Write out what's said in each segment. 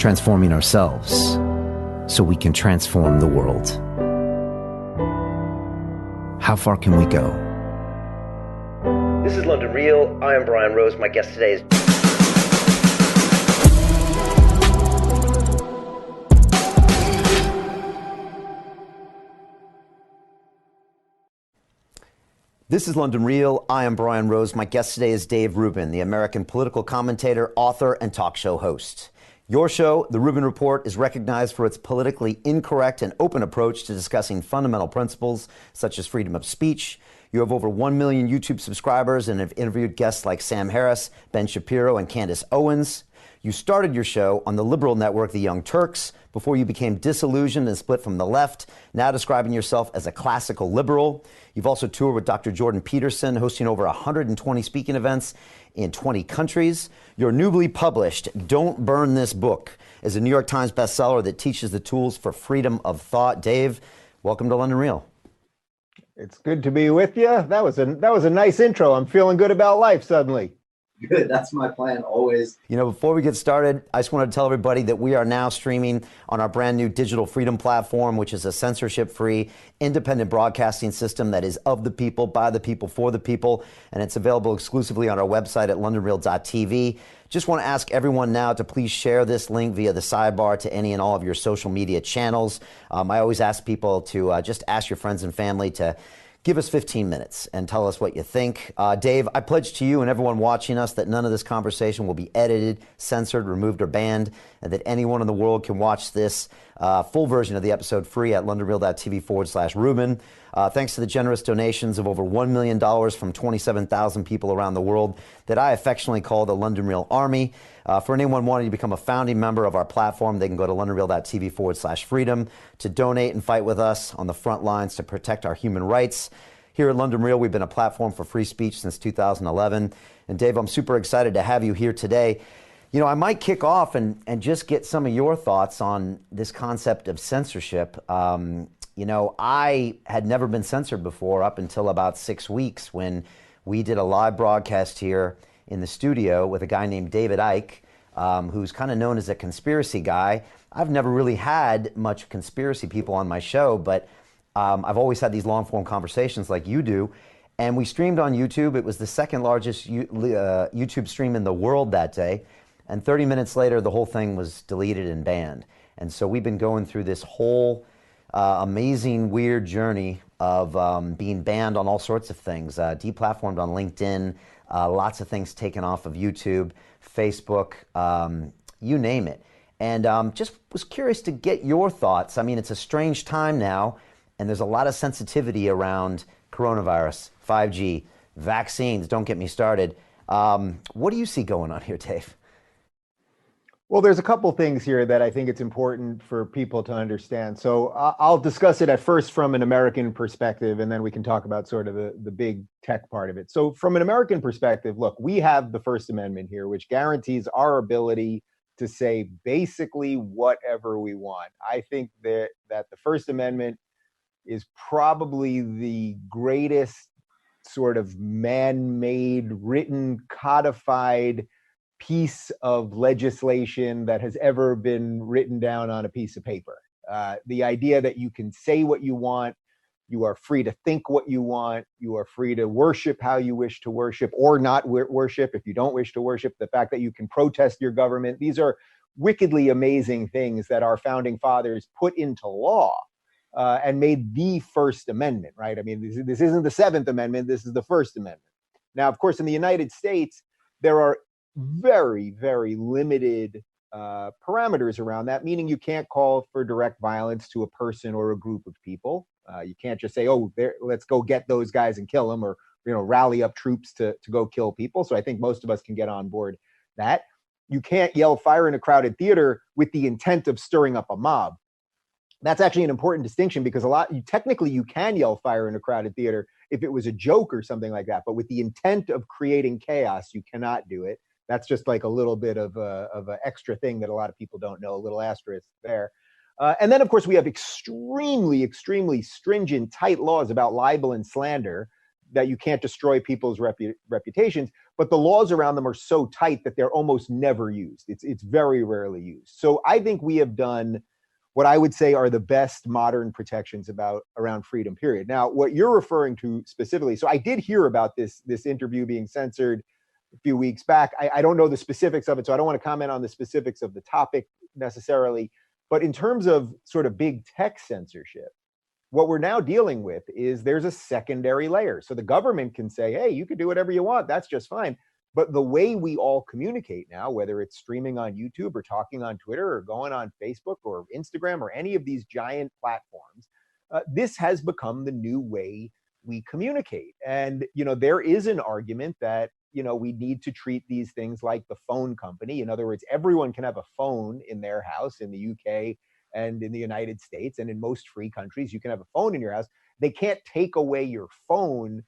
transforming ourselves so we can transform the world. How far can we go? This is London Real. I am Brian Rose. My guest today is... This is London Real. I am Brian Rose. My guest today is Dave Rubin, the American political commentator, author, and talk show host. Your show, The Rubin Report, is recognized for its politically incorrect and open approach to discussing fundamental principles such as freedom of speech. You have over 1 million YouTube subscribers and have interviewed guests like Sam Harris, Ben Shapiro, and Candace Owens. You started your show on the liberal network, The Young Turks, before you became disillusioned and split from the left, now describing yourself as a classical liberal. You've also toured with Dr. Jordan Peterson, hosting over 120 speaking events in 20 countries. Your newly published Don't Burn This Book is a New York Times bestseller that teaches the tools for freedom of thought. Dave, welcome to London Real. It's good to be with you. That was a nice intro. I'm feeling good about life suddenly. Good. That's my plan always. You know, before we get started, I just want to tell everybody that we are now streaming on our brand new Digital Freedom platform, which is a censorship-free, independent broadcasting system that is of the people, by the people, for the people, and it's available exclusively on our website at londonreal.tv. Just want to ask everyone now to please share this link via the sidebar to any and all of your social media channels. I always ask people to just ask your friends and family to give us 15 minutes and tell us what you think. Dave, I pledge to you and everyone watching us that none of this conversation will be edited, censored, removed, or banned, and that anyone in the world can watch this full version of the episode free at londonreal.tv/Rubin. Thanks to the generous donations of over $1 million from 27,000 people around the world that I affectionately call the London Real Army. For anyone wanting to become a founding member of our platform, they can go to londonreal.tv/freedom to donate and fight with us on the front lines to protect our human rights. Here at London Real, we've been a platform for free speech since 2011. And Dave, I'm super excited to have you here today. You know, I might kick off and just get some of your thoughts on this concept of censorship. You know, I had never been censored before up until about 6 weeks when we did a live broadcast here in the studio with a guy named David Icke, who's kind of known as a conspiracy guy. I've never really had much conspiracy people on my show, but I've always had these long-form conversations like you do. And we streamed on YouTube. It was the second largest YouTube stream in the world that day. And 30 minutes later, the whole thing was deleted and banned. And so we've been going through this whole amazing, weird journey of being banned on all sorts of things, deplatformed on LinkedIn, lots of things taken off of YouTube, Facebook, you name it. And just was curious to get your thoughts. I mean, it's a strange time now, and there's a lot of sensitivity around coronavirus, 5G, vaccines, don't get me started. What do you see going on here, Dave? Well, there's a couple things here that I think it's important for people to understand. So I'll discuss it at first from an American perspective, and then we can talk about sort of the big tech part of it. So from an American perspective, look, we have the First Amendment here, which guarantees our ability to say basically whatever we want. I think that the First Amendment is probably the greatest sort of man-made, written, codified piece of legislation that has ever been written down on a piece of paper. The idea that you can say what you want, you are free to think what you want, you are free to worship how you wish to worship or not worship if you don't wish to worship, the fact that you can protest your government. These are wickedly amazing things that our founding fathers put into law and made the First Amendment, right? I mean, this isn't the Seventh Amendment, this is the First Amendment. Now, of course, in the United States, there are very, very limited parameters around that, meaning you can't call for direct violence to a person or a group of people. You can't just say, oh, let's go get those guys and kill them, or rally up troops to go kill people. So I think most of us can get on board that. You can't yell fire in a crowded theater with the intent of stirring up a mob. That's actually an important distinction, because technically you can yell fire in a crowded theater if it was a joke or something like that, but with the intent of creating chaos, you cannot do it. That's just like a little bit of an extra thing that a lot of people don't know, a little asterisk there. And then, of course, we have extremely, extremely stringent, tight laws about libel and slander, that you can't destroy people's reputations. but the laws around them are so tight that they're almost never used. It's very rarely used. So I think we have done what I would say are the best modern protections around freedom, period. Now, what you're referring to specifically, so I did hear about this interview being censored a few weeks back. I don't know the specifics of it, so I don't want to comment on the specifics of the topic necessarily. But in terms of sort of big tech censorship, what we're now dealing with is there's a secondary layer. So the government can say, hey, you can do whatever you want. That's just fine. But the way we all communicate now, whether it's streaming on YouTube or talking on Twitter or going on Facebook or Instagram or any of these giant platforms, this has become the new way we communicate. And, there is an argument that, we need to treat these things like the phone company. In other words, everyone can have a phone in their house in the UK and in the United States, and in most free countries, you can have a phone in your house. They can't take away your phone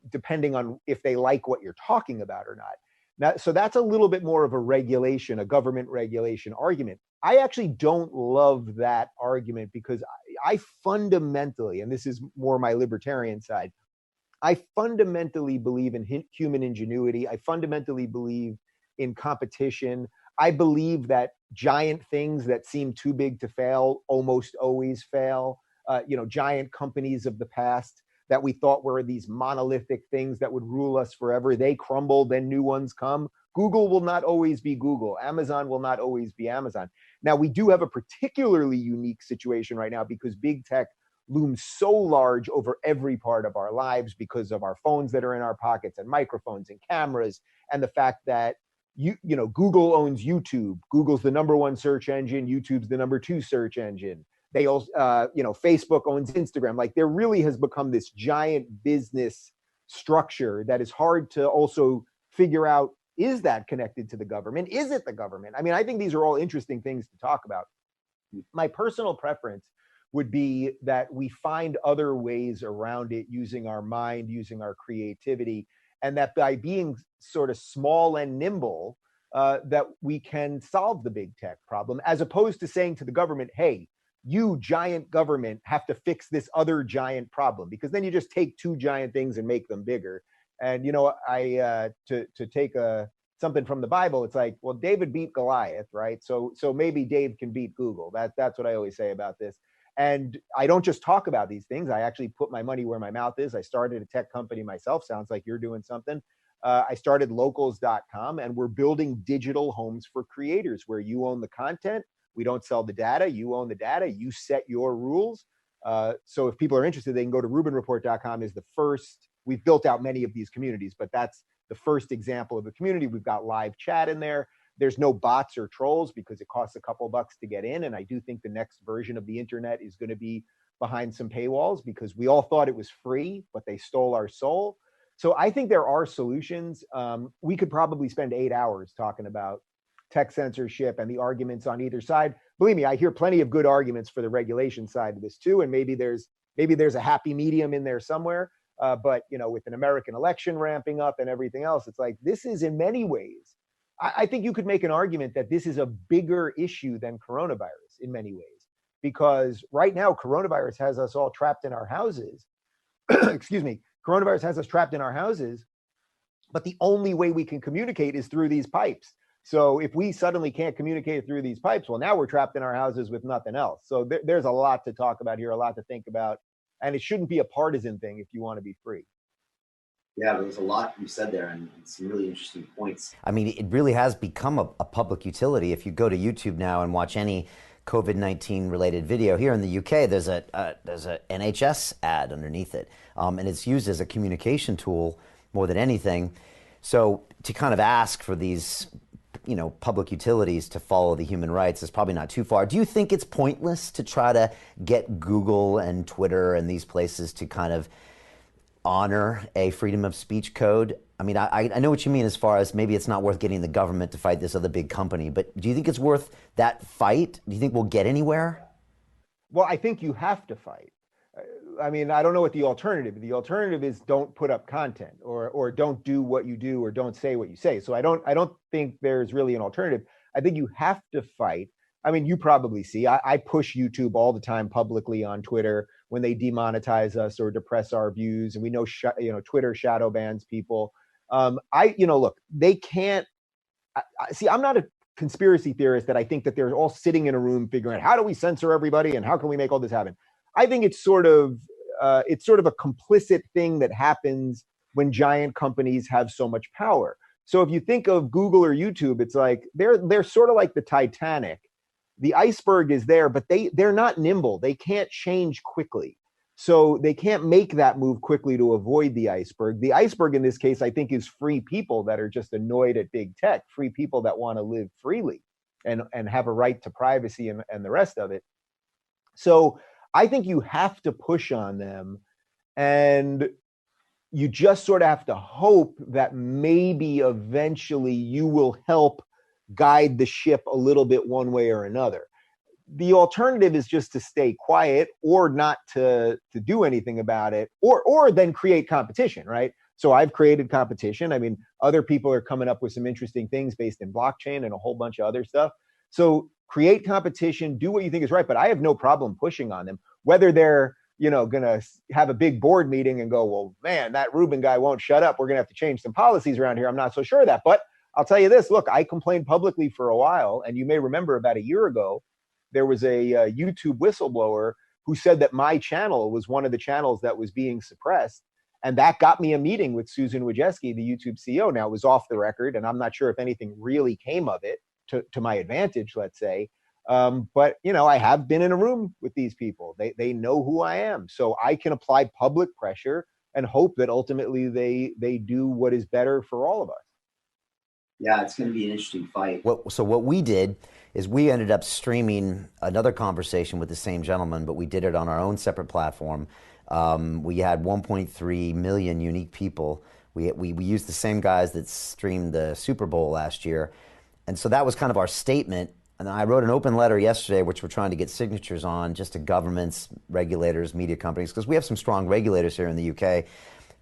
depending on if they like what you're talking about or not. Now, so that's a little bit more of a regulation, a government regulation argument. I actually don't love that argument because I fundamentally, and this is more my libertarian side, I fundamentally believe in human ingenuity. I fundamentally believe in competition. I believe that giant things that seem too big to fail almost always fail. Giant companies of the past that we thought were these monolithic things that would rule us forever, they crumble, then new ones come. Google will not always be Google. Amazon will not always be Amazon. Now, we do have a particularly unique situation right now because big tech looms so large over every part of our lives because of our phones that are in our pockets and microphones and cameras, and the fact that Google owns YouTube. Google's the number one search engine. YouTube's the number two search engine. They also, Facebook owns Instagram. Like, there really has become this giant business structure that is hard to also figure out, is that connected to the government? Is it the government? I mean, I think these are all interesting things to talk about. My personal preference would be that we find other ways around it using our mind, using our creativity, and that by being sort of small and nimble, that we can solve the big tech problem, as opposed to saying to the government, hey, you giant government have to fix this other giant problem, because then you just take two giant things and make them bigger. And, to take something from the Bible, it's like, well, David beat Goliath, right? So maybe Dave can beat Google. That's what I always say about this. And I don't just talk about these things. I actually put my money where my mouth is. I started a tech company myself. Sounds like you're doing something. I started locals.com, and we're building digital homes for creators where you own the content. We don't sell the data. You own the data. You set your rules. So if people are interested, they can go to rubinreport.com. Is the first. We've built out many of these communities, but that's the first example of a community. We've got live chat in there. There's no bots or trolls because it costs a couple bucks to get in. And I do think the next version of the internet is going to be behind some paywalls, because we all thought it was free, but they stole our soul. So I think there are solutions. We could probably spend 8 hours talking about tech censorship and the arguments on either side. Believe me, I hear plenty of good arguments for the regulation side of this too. And maybe there's a happy medium in there somewhere. But with an American election ramping up and everything else, it's like, this is in many ways, I think you could make an argument that this is a bigger issue than coronavirus in many ways, because right now coronavirus has us all trapped in our houses. Excuse me. Coronavirus has us trapped in our houses, but the only way we can communicate is through these pipes. So if we suddenly can't communicate through these pipes, well, now we're trapped in our houses with nothing else. So there's a lot to talk about here, a lot to think about, and it shouldn't be a partisan thing if you want to be free. Yeah, there was a lot you said there and some really interesting points. I mean, it really has become a public utility. If you go to YouTube now and watch any COVID-19 related video here in the UK, there's a NHS ad underneath it, and it's used as a communication tool more than anything. So to kind of ask for these, public utilities to follow the human rights is probably not too far. Do you think it's pointless to try to get Google and Twitter and these places to kind of honor a freedom of speech code? I mean, I know what you mean as far as maybe it's not worth getting the government to fight this other big company, but do you think it's worth that fight? Do you think we'll get anywhere? Well, I think you have to fight. I mean, I don't know what the alternative is. The alternative is don't put up content, or don't do what you do, or don't say what you say. So I don't think there's really an alternative. I think you have to fight. I mean, you probably see, I push YouTube all the time publicly on Twitter when they demonetize us or depress our views. And we know, Twitter shadow bans people. Look, they can't. See, I'm not a conspiracy theorist that I think that they're all sitting in a room figuring out how do we censor everybody and how can we make all this happen. I think it's sort of a complicit thing that happens when giant companies have so much power. So if you think of Google or YouTube, it's like they're sort of like the Titanic. The iceberg is there, but they're not nimble. They can't change quickly. So they can't make that move quickly to avoid the iceberg. The iceberg in this case, I think, is free people that are just annoyed at big tech, free people that want to live freely and have a right to privacy and the rest of it. So I think you have to push on them, and you just sort of have to hope that maybe eventually you will help guide the ship a little bit one way or another. The alternative is just to stay quiet or not to do anything about it, or then create competition, right? So I've created competition. I mean, other people are coming up with some interesting things based in blockchain and a whole bunch of other stuff. So create competition, do what you think is right, but I have no problem pushing on them. Whether they're, going to have a big board meeting and go, well, man, that Rubin guy won't shut up. We're going to have to change some policies around here. I'm not so sure of that. But I'll tell you this, look, I complained publicly for a while, and you may remember about a year ago, there was a YouTube whistleblower who said that my channel was one of the channels that was being suppressed. And that got me a meeting with Susan Wojcicki, the YouTube CEO. Now, it was off the record, and I'm not sure if anything really came of it to my advantage, let's say. But, I have been in a room with these people. They know who I am. So I can apply public pressure and hope that ultimately they do what is better for all of us. Yeah, it's going to be an interesting fight. So what we did is we ended up streaming another conversation with the same gentleman, but we did it on our own separate platform. We had 1.3 million unique people. We used the same guys that streamed the Super Bowl last year. And so that was kind of our statement. And I wrote an open letter yesterday, which we're trying to get signatures on, just to governments, regulators, media companies, because we have some strong regulators here in the UK,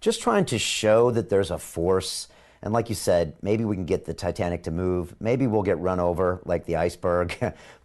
just trying to show that there's a force. And like you said, maybe we can get the Titanic to move. Maybe we'll get run over like the iceberg.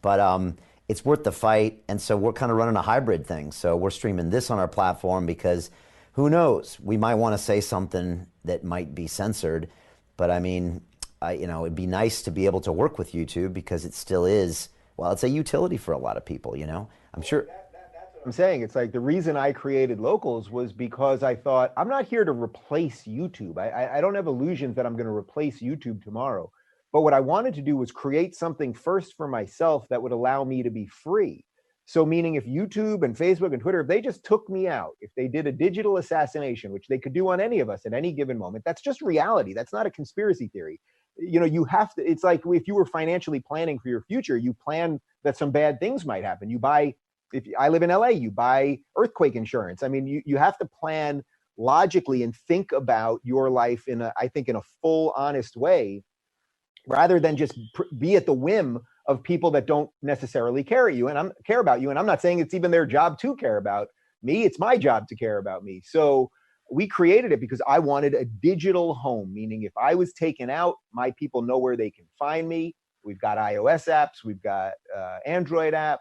But it's worth the fight. And so we're kind of running a hybrid thing. So we're streaming this on our platform because who knows? We might want to say something that might be censored. But I mean, it'd be nice to be able to work with YouTube because it still is, well, it's a utility for a lot of people, I'm sure. That's what I'm saying. It's like the reason I created Locals was because I thought, I'm not here to replace YouTube. I don't have illusions that I'm going to replace YouTube tomorrow. But what I wanted to do was create something first for myself that would allow me to be free. So meaning if YouTube and Facebook and Twitter, if they just took me out, if they did a digital assassination, which they could do on any of us at any given moment, that's just reality. That's not a conspiracy theory. You have to, it's like if you were financially planning for your future, you plan that some bad things might happen. You buy, if I live in LA, you buy earthquake insurance. I mean, you have to plan logically and think about your life in a full, honest way, rather than just be at the whim of people that don't necessarily care about you. And I'm not saying it's even their job to care about me. It's my job to care about me. So we created it because I wanted a digital home, meaning if I was taken out, my people know where they can find me. We've got iOS apps, we've got Android app,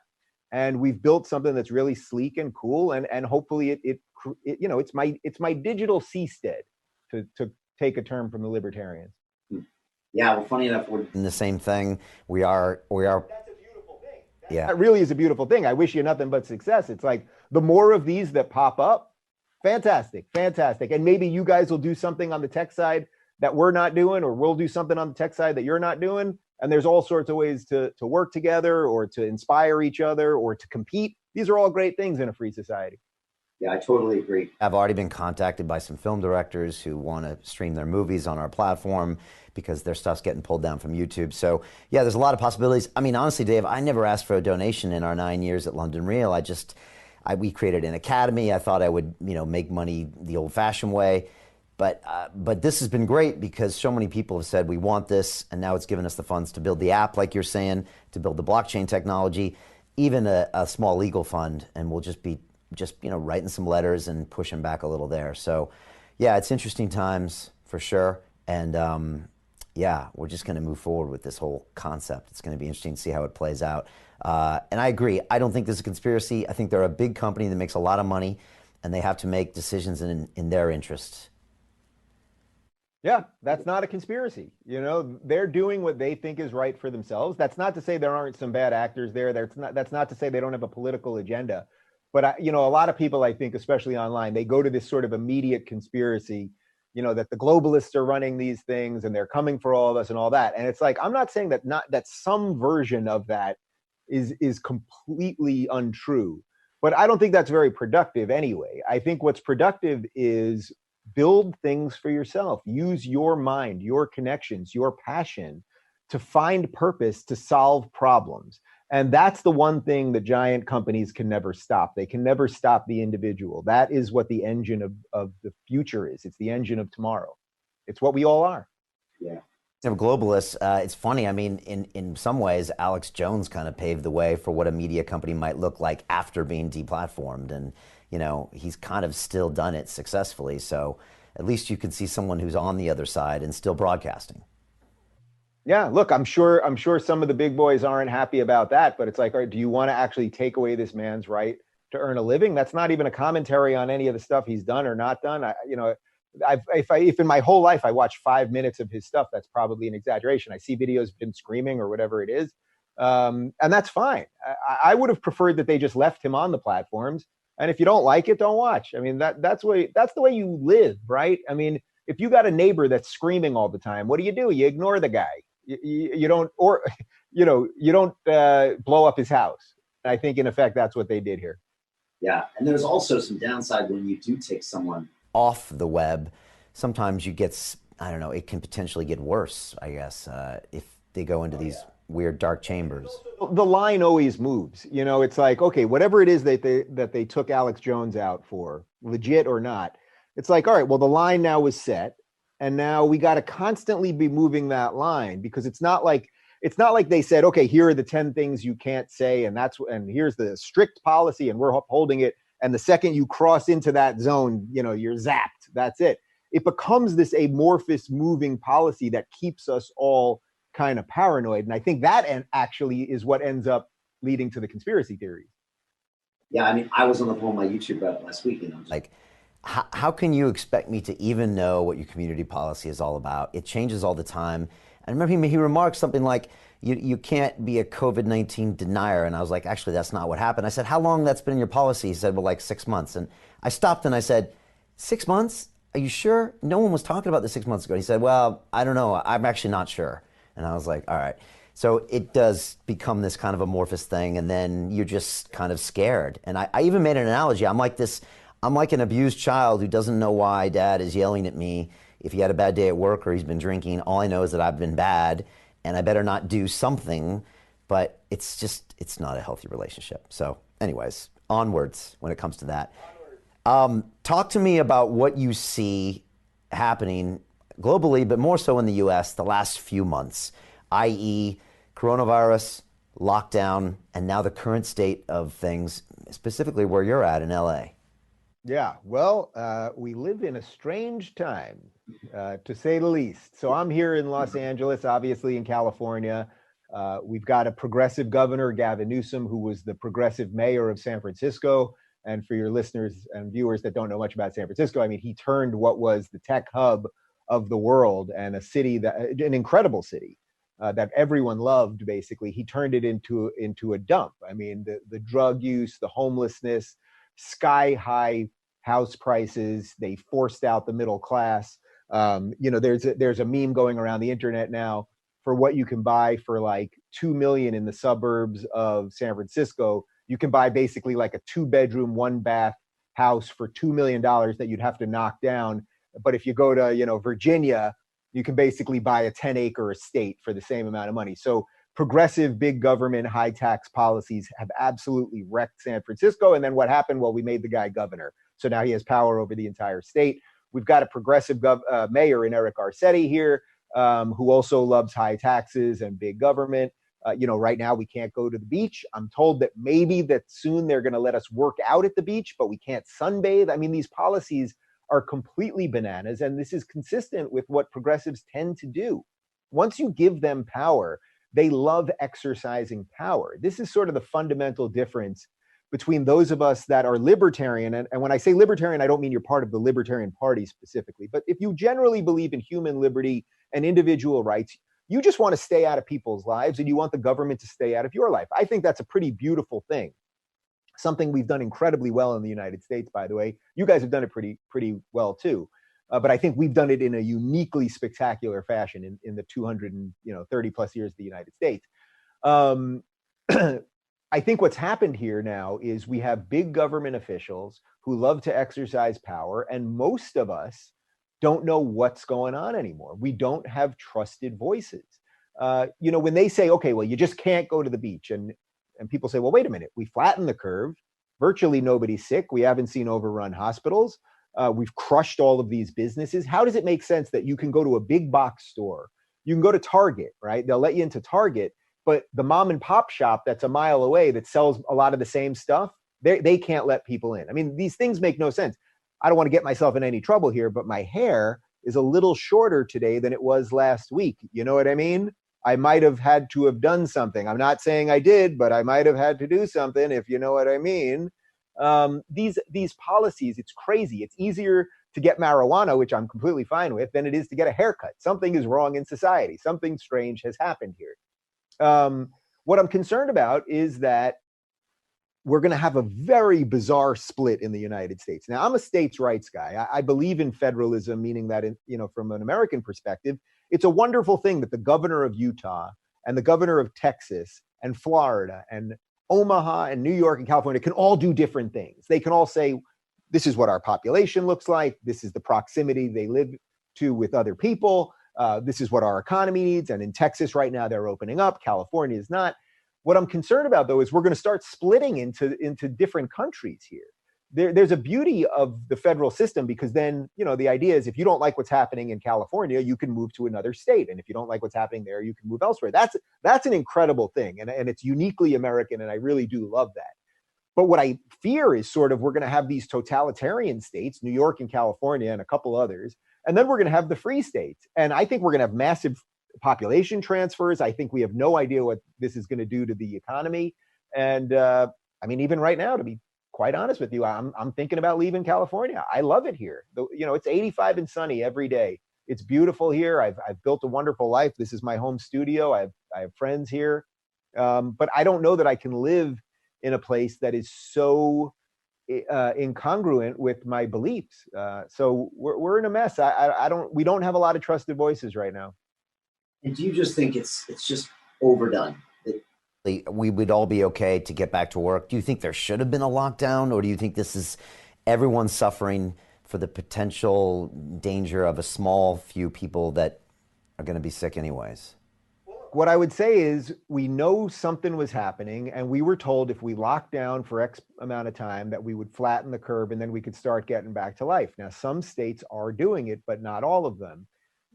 and we've built something that's really sleek and cool. And hopefully it's my digital seastead, to take a term from the libertarians. Yeah, well, funny enough, we're in the same thing. We are. That's a beautiful thing. Yeah, that really is a beautiful thing. I wish you nothing but success. It's like the more of these that pop up, fantastic. And maybe you guys will do something on the tech side that we're not doing, or we'll do something on the tech side that you're not doing. And there's all sorts of ways to work together, or to inspire each other, or to compete. These are all great things in a free society. Yeah, I totally agree. I've already been contacted by some film directors who want to stream their movies on our platform because their stuff's getting pulled down from YouTube. So yeah, there's a lot of possibilities. I mean, honestly, Dave, I never asked for a donation in our 9 years at London Real. We created an academy. I thought I would, make money the old-fashioned way. But this has been great because so many people have said we want this, and now it's given us the funds to build the app, like you're saying, to build the blockchain technology, even a small legal fund, and we'll just be writing some letters and pushing back a little there. So yeah, it's interesting times for sure. And yeah, we're just going to move forward with this whole concept. It's going to be interesting to see how it plays out. And I agree. I don't think this is a conspiracy. I think they're a big company that makes a lot of money, and they have to make decisions in their interests. Yeah, that's not a conspiracy. They're doing what they think is right for themselves. That's not to say there aren't some bad actors there. That's not to say they don't have a political agenda. But a lot of people, I think, especially online, they go to this sort of immediate conspiracy, that the globalists are running these things and they're coming for all of us and all that. And it's like, I'm not saying that some version of that is completely untrue, but I don't think that's very productive anyway. I think what's productive is build things for yourself. Use your mind, your connections, your passion to find purpose, to solve problems. And that's the one thing that giant companies can never stop. They can never stop the individual. That is what the engine of the future is. It's the engine of tomorrow. It's what we all are. Yeah. Globalists, it's funny. I mean, in some ways, Alex Jones kind of paved the way for what a media company might look like after being deplatformed. And, he's kind of still done it successfully. So at least you can see someone who's on the other side and still broadcasting. Yeah, look, I'm sure some of the big boys aren't happy about that, but it's like, all right, do you want to actually take away this man's right to earn a living? That's not even a commentary on any of the stuff he's done or not done. If in my whole life I watch 5 minutes of his stuff, that's probably an exaggeration. I see videos of him screaming or whatever it is, and that's fine. I would have preferred that they just left him on the platforms. And if you don't like it, don't watch. I mean, that's the way you live, right? I mean, if you got a neighbor that's screaming all the time, what do? You ignore the guy. You don't, or you don't blow up his house. And I think in effect that's what they did here. Yeah, and there's also some downside when you do take someone off the web. Sometimes you get, I don't know, it can potentially get worse, I guess, if they go into these weird dark chambers. The line always moves. It's like, okay, whatever it is that they took Alex Jones out for, legit or not, it's like, all right, well, the line now was set. And now we got to constantly be moving that line, because it's not like they said, okay, here are the 10 things you can't say, and here's the strict policy, and we're upholding it. And the second you cross into that zone, you're zapped. That's it. It becomes this amorphous moving policy that keeps us all kind of paranoid. And I think that actually is what ends up leading to the conspiracy theories. Yeah, I mean, I was on the phone with my YouTube last week, like, how can you expect me to even know what your community policy is all about? It changes all the time. I remember he remarked something like, you can't be a COVID-19 denier. And I was like, actually, that's not what happened. I said, how long that's been in your policy? He said, well, like 6 months. And I stopped and I said, 6 months? Are you sure? No one was talking about this 6 months ago. He said, well, I don't know. I'm actually not sure. And I was like, all right. So it does become this kind of amorphous thing, and then you're just kind of scared. And I even made an analogy. I'm like an abused child who doesn't know why dad is yelling at me if he had a bad day at work or he's been drinking. All I know is that I've been bad, and I better not do something. But it's not a healthy relationship. So anyways, onwards when it comes to that. Talk to me about what you see happening globally, but more so in the U.S. the last few months, i.e. coronavirus, lockdown, and now the current state of things, specifically where you're at in L.A. Yeah, well, we live in a strange time, to say the least. So I'm here in Los Angeles, obviously in California. We've got a progressive governor, Gavin Newsom, who was the progressive mayor of San Francisco. And for your listeners and viewers that don't know much about San Francisco, I mean, he turned what was the tech hub of the world and an incredible city that everyone loved, basically. He turned it into a dump. I mean, the drug use, the homelessness, sky high house prices. They forced out the middle class. There's a meme going around the internet now for what you can buy for like $2 million in the suburbs of San Francisco. You can buy basically like a 2-bedroom, 1-bath house for $2 million that you'd have to knock down. But if you go to, Virginia, you can basically buy a 10-acre estate for the same amount of money. So progressive big government, high tax policies have absolutely wrecked San Francisco. And then what happened? Well, we made the guy governor. So now he has power over the entire state. We've got a progressive mayor in Eric Garcetti here, who also loves high taxes and big government. Right now we can't go to the beach. I'm told that maybe that soon they're going to let us work out at the beach, but we can't sunbathe. I mean, these policies are completely bananas, and this is consistent with what progressives tend to do. Once you give them power, they love exercising power. This is sort of the fundamental difference between those of us that are libertarian, and when I say libertarian, I don't mean you're part of the Libertarian Party specifically, but if you generally believe in human liberty and individual rights, you just want to stay out of people's lives and you want the government to stay out of your life. I think that's a pretty beautiful thing. Something we've done incredibly well in the United States, by the way. You guys have done it pretty well too. But I think we've done it in a uniquely spectacular fashion in the 230 plus years of the United States. I think what's happened here now is we have big government officials who love to exercise power, and most of us don't know what's going on anymore. We don't have trusted voices. When they say, okay, well, you just can't go to the beach, and people say, well, wait a minute, we flattened the curve. Virtually nobody's sick. We haven't seen overrun hospitals. We've crushed all of these businesses. How does it make sense that you can go to a big box store? You can go to Target, right? They'll let you into Target, but the mom and pop shop that's a mile away that sells a lot of the same stuff, they can't let people in. I mean, these things make no sense. I don't want to get myself in any trouble here, but my hair is a little shorter today than it was last week. You know what I mean? I might have had to have done something. I'm not saying I did, but I might have had to do something, if you know what I mean. These policies, it's crazy. It's easier to get marijuana, which I'm completely fine with, than it is to get a haircut. Something is wrong in society. Something strange has happened here. What I'm concerned about is that we're going to have a very bizarre split in the United States. Now, I'm a states' rights guy. I believe in federalism, meaning that, from an American perspective, it's a wonderful thing that the governor of Utah and the governor of Texas and Florida and Omaha and New York and California can all do different things. They can all say, this is what our population looks like. This is the proximity they live to with other people. This is what our economy needs. And in Texas right now, they're opening up. California is not. What I'm concerned about, though, is we're going to start splitting into different countries here. There's a beauty of the federal system, because then, the idea is if you don't like what's happening in California, you can move to another state. And if you don't like what's happening there, you can move elsewhere. That's an incredible thing. And it's uniquely American. And I really do love that. But what I fear is sort of we're going to have these totalitarian states, New York and California and a couple others. And then we're going to have the free states. And I think we're going to have massive population transfers. I think we have no idea what this is going to do to the economy. And even right now, to be quite honest with you, I'm thinking about leaving California. I love it here. It's 85 and sunny every day. It's beautiful here. I've built a wonderful life. This is my home studio. I have friends here. But I don't know that I can live in a place that is so incongruent with my beliefs. So we're in a mess. We don't have a lot of trusted voices right now. And do you just think it's just overdone? We would all be okay to get back to work. Do you think there should have been a lockdown, or do you think this is everyone suffering for the potential danger of a small few people that are going to be sick anyways? What I would say is we know something was happening, and we were told if we locked down for X amount of time that we would flatten the curve and then we could start getting back to life. Now, some states are doing it, but not all of them.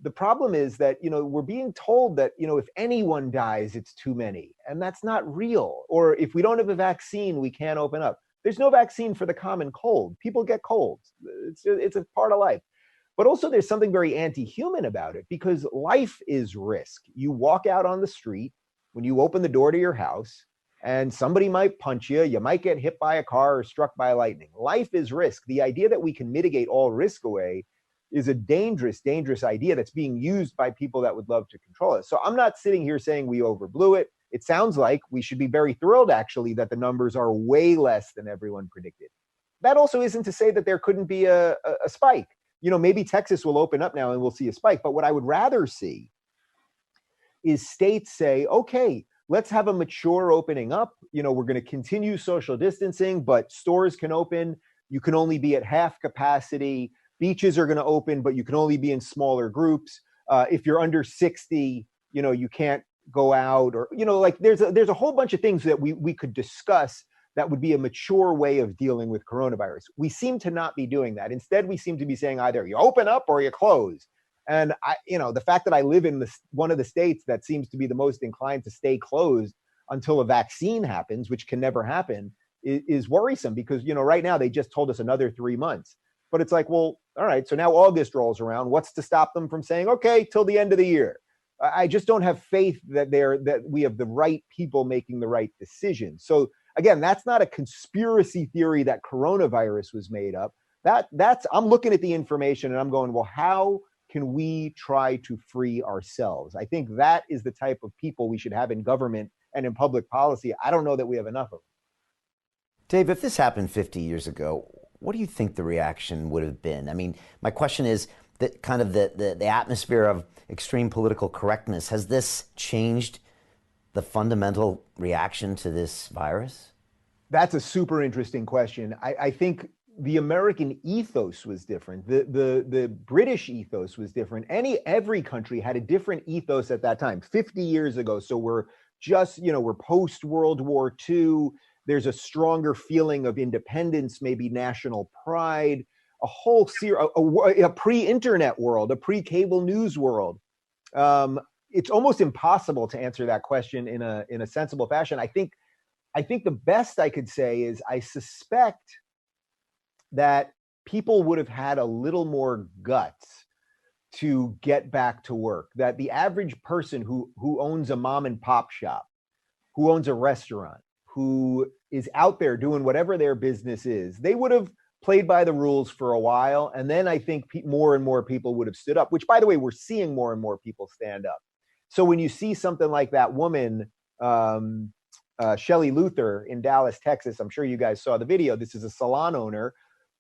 The problem is that, we're being told that, if anyone dies, it's too many. And that's not real. Or if we don't have a vaccine, we can't open up. There's no vaccine for the common cold. People get colds. It's a part of life. But also there's something very anti-human about it, because life is risk. You walk out on the street when you open the door to your house, and somebody might punch you. You might get hit by a car or struck by lightning. Life is risk. The idea that we can mitigate all risk away is a dangerous, dangerous idea that's being used by people that would love to control it. So I'm not sitting here saying we overblew it. It sounds like we should be very thrilled, actually, that the numbers are way less than everyone predicted. That also isn't to say that there couldn't be a spike. Maybe Texas will open up now and we'll see a spike. But what I would rather see is states say, okay, let's have a mature opening up. We're going to continue social distancing, but stores can open. You can only be at half capacity. Beaches are going to open, but you can only be in smaller groups. If you're under 60, you can't go out, or, there's a whole bunch of things that we could discuss that would be a mature way of dealing with coronavirus. We seem to not be doing that. Instead, we seem to be saying either you open up or you close. And the fact that I live in one of the states that seems to be the most inclined to stay closed until a vaccine happens, which can never happen, is worrisome, because, right now they just told us another 3 months. But it's like, well, all right, so now August rolls around. What's to stop them from saying, okay, till the end of the year? I just don't have faith that we have the right people making the right decisions. So again, that's not a conspiracy theory that coronavirus was made up. I'm looking at the information and I'm going, well, how can we try to free ourselves? I think that is the type of people we should have in government and in public policy. I don't know that we have enough of them. Dave, if this happened 50 years ago, what do you think the reaction would have been? I mean, my question is that kind of the atmosphere of extreme political correctness, has this changed the fundamental reaction to this virus? That's a super interesting question. I think the American ethos was different. The British ethos was different. Every country had a different ethos at that time, 50 years ago. So we're post World War II. There's a stronger feeling of independence, maybe national pride, a whole series, a pre-internet world, a pre-cable news world. It's almost impossible to answer that question in a sensible fashion. I think the best I could say is I suspect that people would have had a little more guts to get back to work, that the average person who owns a mom and pop shop, who owns a restaurant, who is out there doing whatever their business is, they would have played by the rules for a while. And then I think more and more people would have stood up, which, by the way, we're seeing more and more people stand up. So when you see something like that woman, Shelley Luther in Dallas, Texas, I'm sure you guys saw the video. This is a salon owner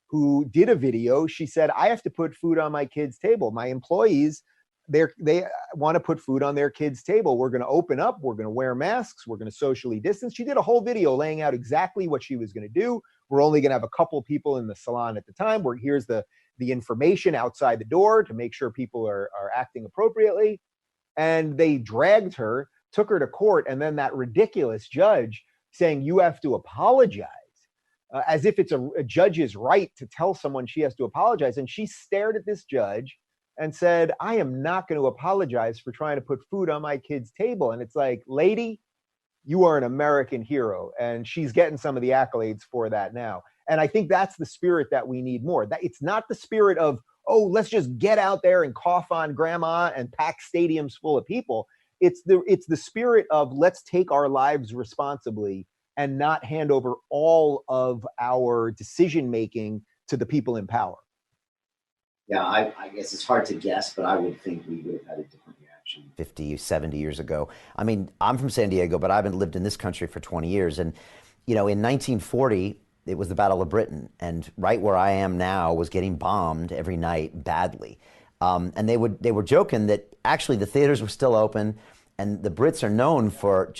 who did a video. She said, I have to put food on my kids' table. My employees, they want to put food on their kids' table. We're going to open up. We're going to wear masks. We're going to socially distance. She did a whole video laying out exactly what she was going to do. We're only going to have a couple people in the salon at the time. Here's the information outside the door to make sure people are acting appropriately. And they dragged her, took her to court, and then that ridiculous judge saying, you have to apologize, as if it's a judge's right to tell someone she has to apologize. And she stared at this judge and said, I am not going to apologize for trying to put food on my kid's table. And it's like, lady, you are an American hero. And she's getting some of the accolades for that now. And I think that's the spirit that we need more. That it's not the spirit of, oh, let's just get out there and cough on grandma and pack stadiums full of people. It's the spirit of, let's take our lives responsibly and not hand over all of our decision-making to the people in power. Yeah, I guess it's hard to guess, but I would think we would have had a different reaction 50, 70 years ago. I mean, I'm from San Diego, but I've lived in this country for 20 years. And, in 1940, it was the Battle of Britain. And right where I am now was getting bombed every night badly. And they were joking that actually the theaters were still open. And the Brits are known for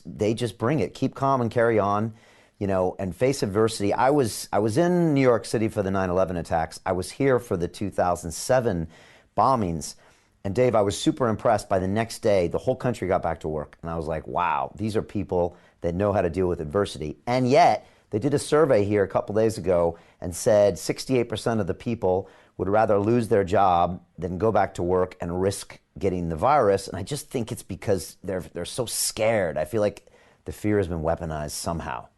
they just bring it, keep calm and carry on, and face adversity. I was in New York City for the 9/11 attacks. I was here for the 2007 bombings. And Dave, I was super impressed. By the next day, the whole country got back to work. And I was like, wow, these are people that know how to deal with adversity. And yet, they did a survey here a couple days ago and said 68% of the people would rather lose their job than go back to work and risk getting the virus. And I just think it's because they're so scared. I feel like the fear has been weaponized somehow.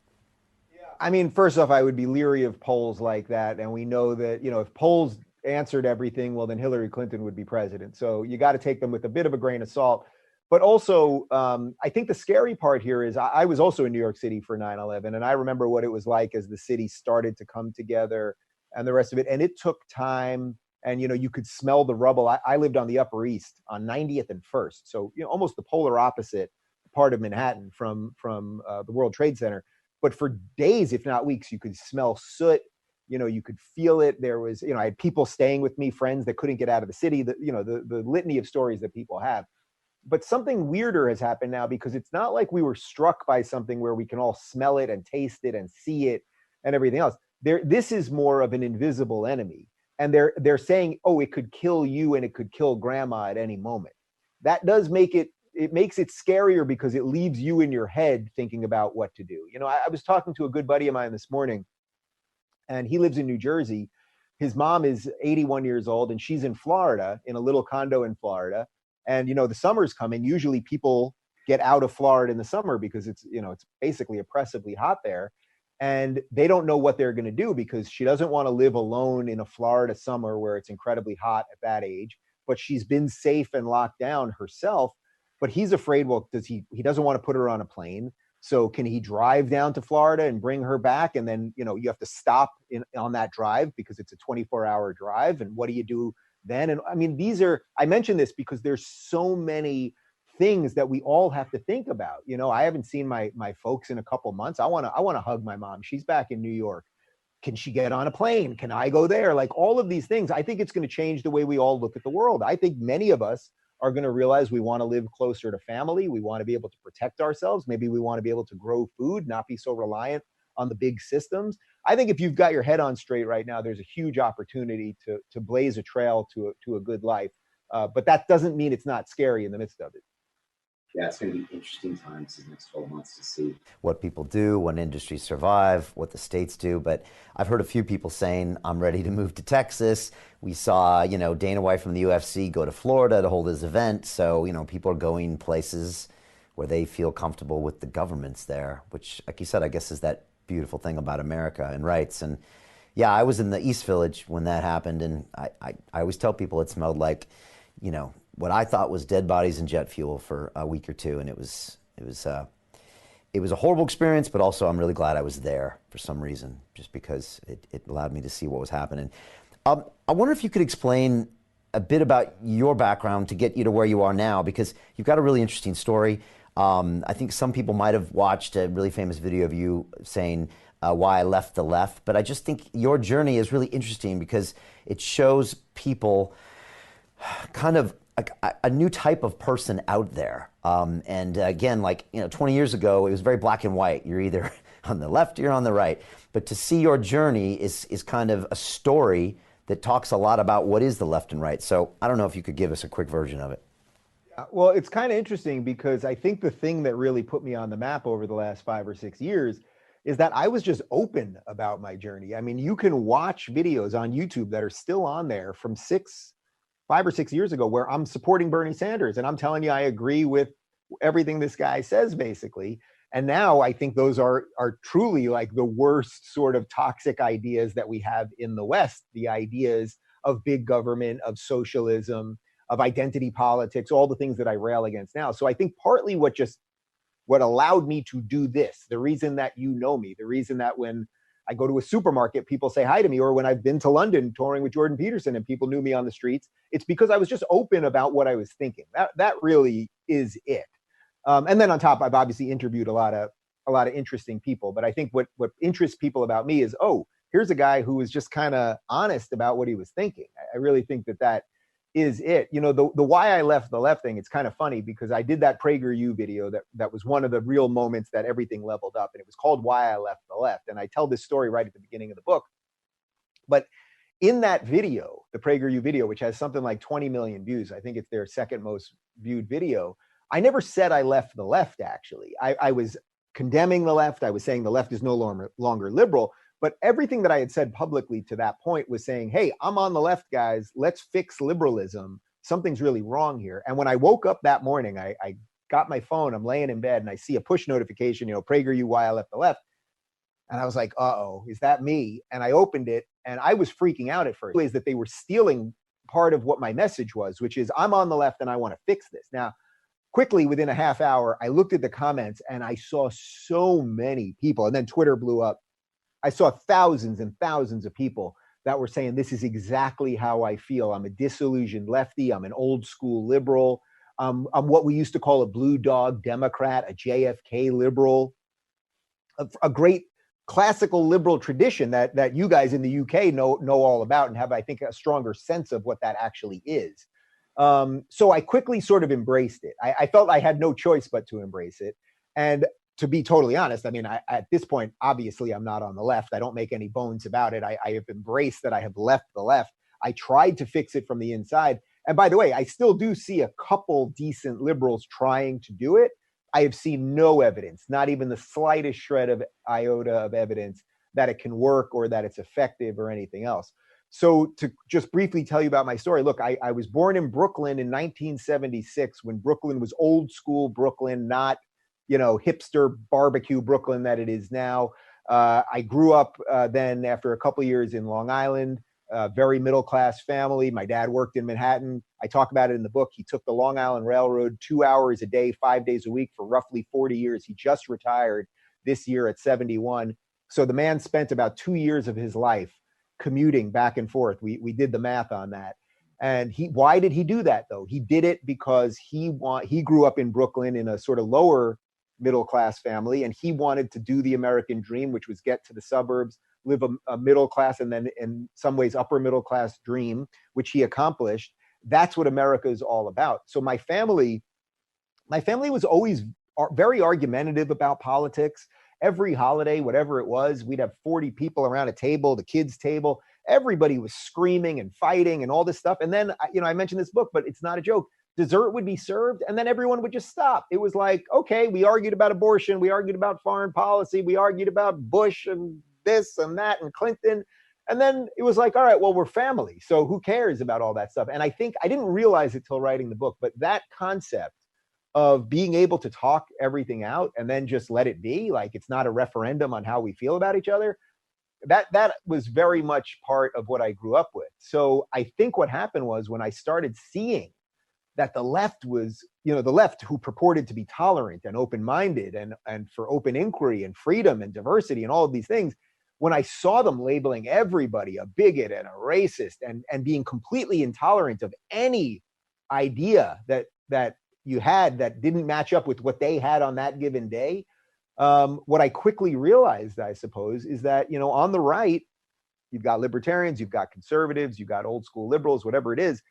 Yeah, I mean, first off, I would be leery of polls like that. And we know that, if polls answered everything, well, then Hillary Clinton would be president. So you got to take them with a bit of a grain of salt. But also, I think the scary part here is I was also in New York City for 9/11, and I remember what it was like as the city started to come together and the rest of it. And it took time, and you could smell the rubble. I lived on the Upper East on 90th and First, so almost the polar opposite part of Manhattan from the World Trade Center. But for days, if not weeks, you could smell soot. You could feel it. There was, I had people staying with me, friends that couldn't get out of the city. The litany of stories that people have. But something weirder has happened now, because it's not like we were struck by something where we can all smell it and taste it and see it and everything else. This is more of an invisible enemy. And they're saying, oh, it could kill you and it could kill grandma at any moment. That does make it makes it scarier, because it leaves you in your head thinking about what to do. I was talking to a good buddy of mine this morning, and he lives in New Jersey. His mom is 81 years old, and she's in Florida, in a little condo in Florida. And, the summer's coming. Usually people get out of Florida in the summer because it's basically oppressively hot there. And they don't know what they're going to do, because she doesn't want to live alone in a Florida summer where it's incredibly hot at that age. But she's been safe and locked down herself. But he's afraid, well, he doesn't want to put her on a plane. So can he drive down to Florida and bring her back? And then, you have to stop on that drive because it's a 24-hour drive. And what do you do then? And I mean, I mention this because there's so many things that we all have to think about. I haven't seen my folks in a couple months. I want to hug my mom. She's back in New York. Can she get on a plane? Can I go there? Like all of these things, I think it's going to change the way we all look at the world. I think many of us are going to realize we want to live closer to family. We want to be able to protect ourselves. Maybe we want to be able to grow food, not be so reliant on the big systems. I think if you've got your head on straight right now, there's a huge opportunity to blaze a trail to a good life. But that doesn't mean it's not scary in the midst of it. Yeah, it's going to be interesting times in the next 12 months to see what people do, what industries survive, what the states do. But I've heard a few people saying, I'm ready to move to Texas. We saw, Dana White from the UFC go to Florida to hold his event. So, people are going places where they feel comfortable with the governments there, which, like you said, I guess is that beautiful thing about America and rights. And yeah, I was in the East Village when that happened. And I always tell people it smelled like, what I thought was dead bodies and jet fuel for a week or two. And it was a horrible experience, but also I'm really glad I was there for some reason, just because it allowed me to see what was happening. I wonder if you could explain a bit about your background to get you to where you are now, because you've got a really interesting story. I think some people might have watched a really famous video of you saying why I left the left, but I just think your journey is really interesting because it shows people kind of a new type of person out there. And again, 20 years ago, it was very black and white. You're either on the left or you're on the right. But to see your journey is kind of a story that talks a lot about what is the left and right. So I don't know if you could give us a quick version of it. Well, it's kind of interesting because I think the thing that really put me on the map over the last 5 or 6 years is that I was just open about my journey. I mean, you can watch videos on YouTube that are still on there from 5 or 6 years ago where I'm supporting Bernie Sanders and I'm telling you I agree with everything this guy says, basically. And now I think those are truly like the worst sort of toxic ideas that we have in the West, the ideas of big government, of socialism, of identity politics, all the things that I rail against now. So I think partly what allowed me to do this, the reason that me, the reason that when I go to a supermarket, people say hi to me, or when I've been to London touring with Jordan Peterson and people knew me on the streets, it's because I was just open about what I was thinking. That really is it. And then on top, I've obviously interviewed a lot of interesting people, but I think what interests people about me is, here's a guy who was just kind of honest about what he was thinking. I really think that is it. The why I left the left thing, it's kind of funny because I did that PragerU video that was one of the real moments that everything leveled up, and it was called Why I Left the Left. And I tell this story right at the beginning of the book. But in that video, the PragerU video, which has something like 20 million views, I think it's their second most viewed video, I never said I left the left, actually. I was condemning the left. I was saying the left is no longer liberal. But everything that I had said publicly to that point was saying, hey, I'm on the left, guys. Let's fix liberalism. Something's really wrong here. And when I woke up that morning, I got my phone. I'm laying in bed and I see a push notification, PragerU, Why I Left the Left. And I was like, uh-oh, is that me? And I opened it and I was freaking out at first. Ways that they were stealing part of what my message was, which is I'm on the left and I want to fix this. Now, quickly, within a half hour, I looked at the comments and I saw so many people, and then Twitter blew up. I saw thousands and thousands of people that were saying, this is exactly how I feel. I'm a disillusioned lefty. I'm an old school liberal. I'm what we used to call a blue dog Democrat, a JFK liberal, a great classical liberal tradition that you guys in the UK know all about and have, I think, a stronger sense of what that actually is. So I quickly sort of embraced it. I felt I had no choice but to embrace it. And to be totally honest, I mean, at this point, obviously, I'm not on the left. I don't make any bones about it. I have embraced that I have left the left. I tried to fix it from the inside. And by the way, I still do see a couple decent liberals trying to do it. I have seen no evidence, not even the slightest shred of iota of evidence that it can work or that it's effective or anything else. So to just briefly tell you about my story, look, I was born in Brooklyn in 1976 when Brooklyn was old school Brooklyn, not hipster barbecue Brooklyn that it is now. I grew up then after a couple of years in Long Island. very middle-class family. My dad worked in Manhattan. I talk about it in the book. He took the Long Island Railroad 2 hours a day, 5 days a week for roughly 40 years. He just retired this year at 71. So the man spent about 2 years of his life commuting back and forth. We did the math on that. And why did he do that though? He did it because he grew up in Brooklyn in a sort of lower middle class family, and he wanted to do the American dream, which was get to the suburbs, live a middle class and then in some ways upper middle class dream, which he accomplished. That's what America is all about. So my family was always very argumentative about politics. Every holiday, whatever it was, we'd have 40 people around a table, the kids' table. Everybody was screaming and fighting and all this stuff. And then, I mentioned this book, but it's not a joke. Dessert would be served and then everyone would just stop. It was like, okay, we argued about abortion. We argued about foreign policy. We argued about Bush and this and that and Clinton. And then it was like, all right, well, we're family. So who cares about all that stuff? And I think I didn't realize it till writing the book, but that concept of being able to talk everything out and then just let it be, like it's not a referendum on how we feel about each other, that was very much part of what I grew up with. So I think what happened was when I started seeing that the left was, the left who purported to be tolerant and open-minded and for open inquiry and freedom and diversity and all of these things, when I saw them labeling everybody a bigot and a racist and being completely intolerant of any idea that you had that didn't match up with what they had on that given day, what I quickly realized, I suppose, is that, on the right, you've got libertarians, you've got conservatives, you've got old school liberals, whatever it is.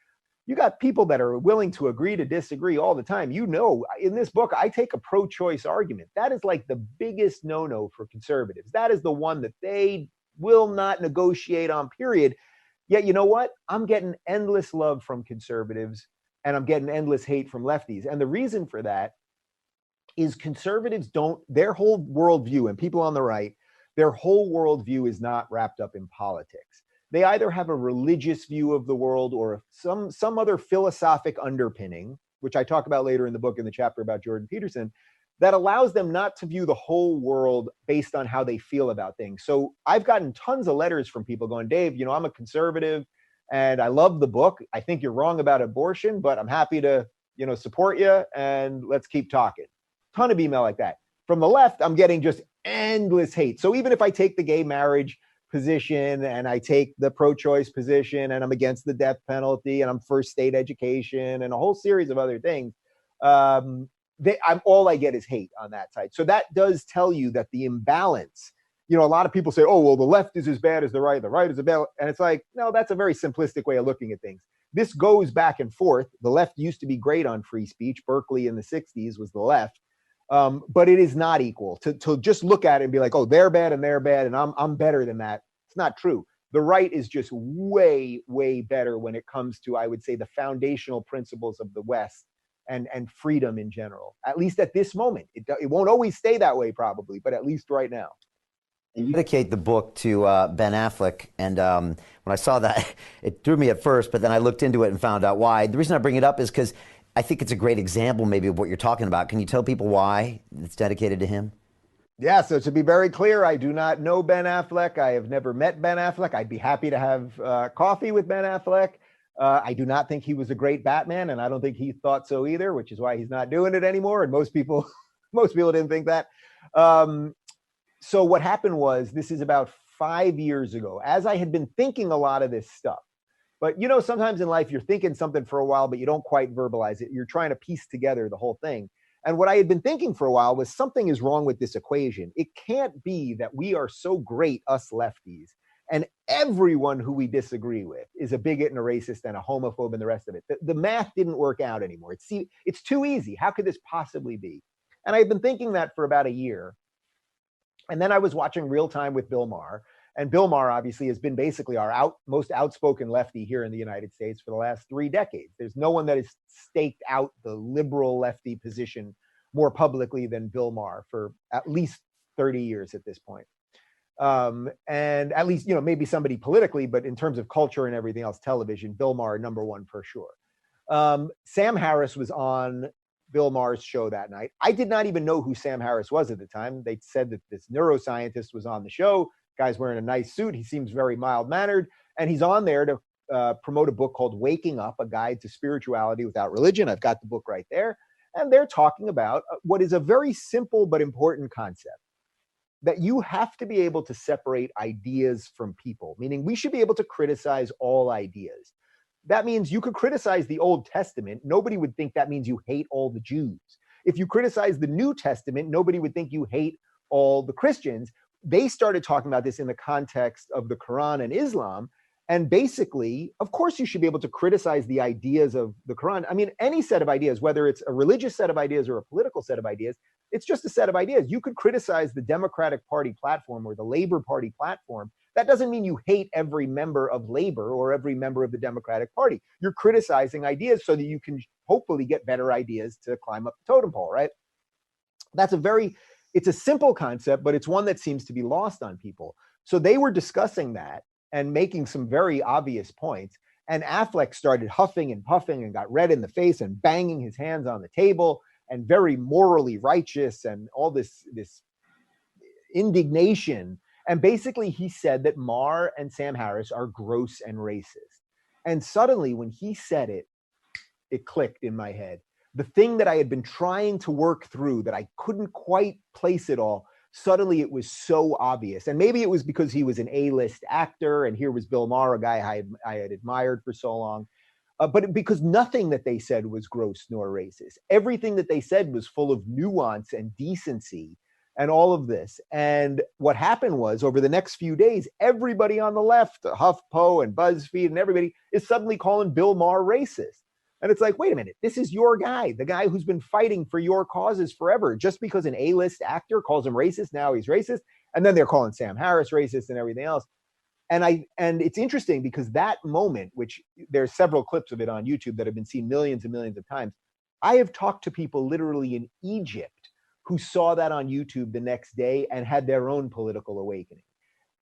You got people that are willing to agree to disagree all the time. In this book, I take a pro-choice argument. That is like the biggest no-no for conservatives. That is the one that they will not negotiate on, period. Yet, you know what? I'm getting endless love from conservatives and I'm getting endless hate from lefties. And the reason for that is conservatives their whole worldview, and people on the right, their whole worldview is not wrapped up in politics. They either have a religious view of the world or some other philosophic underpinning, which I talk about later in the book in the chapter about Jordan Peterson, that allows them not to view the whole world based on how they feel about things. So I've gotten tons of letters from people going, Dave, I'm a conservative and I love the book. I think you're wrong about abortion, but I'm happy to, support you and let's keep talking. Ton of email like that. From the left, I'm getting just endless hate. So even if I take the gay marriage position and I take the pro-choice position and I'm against the death penalty and I'm for state education and a whole series of other things, all I get is hate on that side. So that does tell you that the imbalance, a lot of people say, oh, well, the left is as bad as the right is as bad. And it's like, no, that's a very simplistic way of looking at things. This goes back and forth. The left used to be great on free speech. Berkeley in the 60s was the left. But it is not equal to just look at it and be like, oh, they're bad and I'm better than that. It's not true. The right is just way, way better when it comes to, I would say, the foundational principles of the West and freedom in general, at least at this moment. It won't always stay that way probably, but at least right now. And you dedicate the book to Ben Affleck, and when I saw that, it threw me at first, but then I looked into it and found out why. The reason I bring it up is because I think it's a great example maybe of what you're talking about. Can you tell people why it's dedicated to him? Yeah, so to be very clear, I do not know Ben Affleck. I have never met Ben Affleck. I'd be happy to have coffee with Ben Affleck. I do not think he was a great Batman, and I don't think he thought so either, which is why he's not doing it anymore. And most people didn't think that. So what happened was, this is about 5 years ago, as I had been thinking a lot of this stuff. But sometimes in life you're thinking something for a while, but you don't quite verbalize it. You're trying to piece together the whole thing. And what I had been thinking for a while was something is wrong with this equation. It can't be that we are so great, us lefties, and everyone who we disagree with is a bigot and a racist and a homophobe and the rest of it. The math didn't work out anymore. It's too easy. How could this possibly be? And I had been thinking that for about a year. And then I was watching Real Time with Bill Maher. And Bill Maher obviously has been basically our most outspoken lefty here in the United States for the last 3 decades. There's no one that has staked out the liberal lefty position more publicly than Bill Maher for at least 30 years at this point. And at least, maybe somebody politically, but in terms of culture and everything else, television, Bill Maher, number one for sure. Sam Harris was on Bill Maher's show that night. I did not even know who Sam Harris was at the time. They said that this neuroscientist was on the show. Guy's wearing a nice suit. He seems very mild-mannered. And he's on there to promote a book called Waking Up, A Guide to Spirituality Without Religion. I've got the book right there. And they're talking about what is a very simple but important concept, that you have to be able to separate ideas from people, meaning we should be able to criticize all ideas. That means you could criticize the Old Testament. Nobody would think that means you hate all the Jews. If you criticize the New Testament, nobody would think you hate all the Christians. They started talking about this in the context of the Quran and Islam. And basically, of course, you should be able to criticize the ideas of the Quran. I mean, any set of ideas, whether it's a religious set of ideas or a political set of ideas, it's just a set of ideas. You could criticize the Democratic Party platform or the Labor Party platform. That doesn't mean you hate every member of Labor or every member of the Democratic Party. You're criticizing ideas so that you can hopefully get better ideas to climb up the totem pole, right? It's a simple concept, but it's one that seems to be lost on people. So they were discussing that and making some very obvious points. And Affleck started huffing and puffing and got red in the face and banging his hands on the table and very morally righteous and all this indignation. And basically he said that Maher and Sam Harris are gross and racist. And suddenly when he said it, it clicked in my head. The thing that I had been trying to work through, that I couldn't quite place it all, suddenly it was so obvious. And maybe it was because he was an A-list actor, and here was Bill Maher, a guy I had admired for so long. But because nothing that they said was gross nor racist. Everything that they said was full of nuance and decency and all of this. And what happened was, over the next few days, everybody on the left, HuffPo and BuzzFeed and everybody, is suddenly calling Bill Maher racist. And it's like, wait a minute, this is your guy, the guy who's been fighting for your causes forever. Just because an A-list actor calls him racist, now he's racist. And then they're calling Sam Harris racist and everything else. And it's interesting because that moment, which there's several clips of it on YouTube that have been seen millions and millions of times. I have talked to people literally in Egypt who saw that on YouTube the next day and had their own political awakening.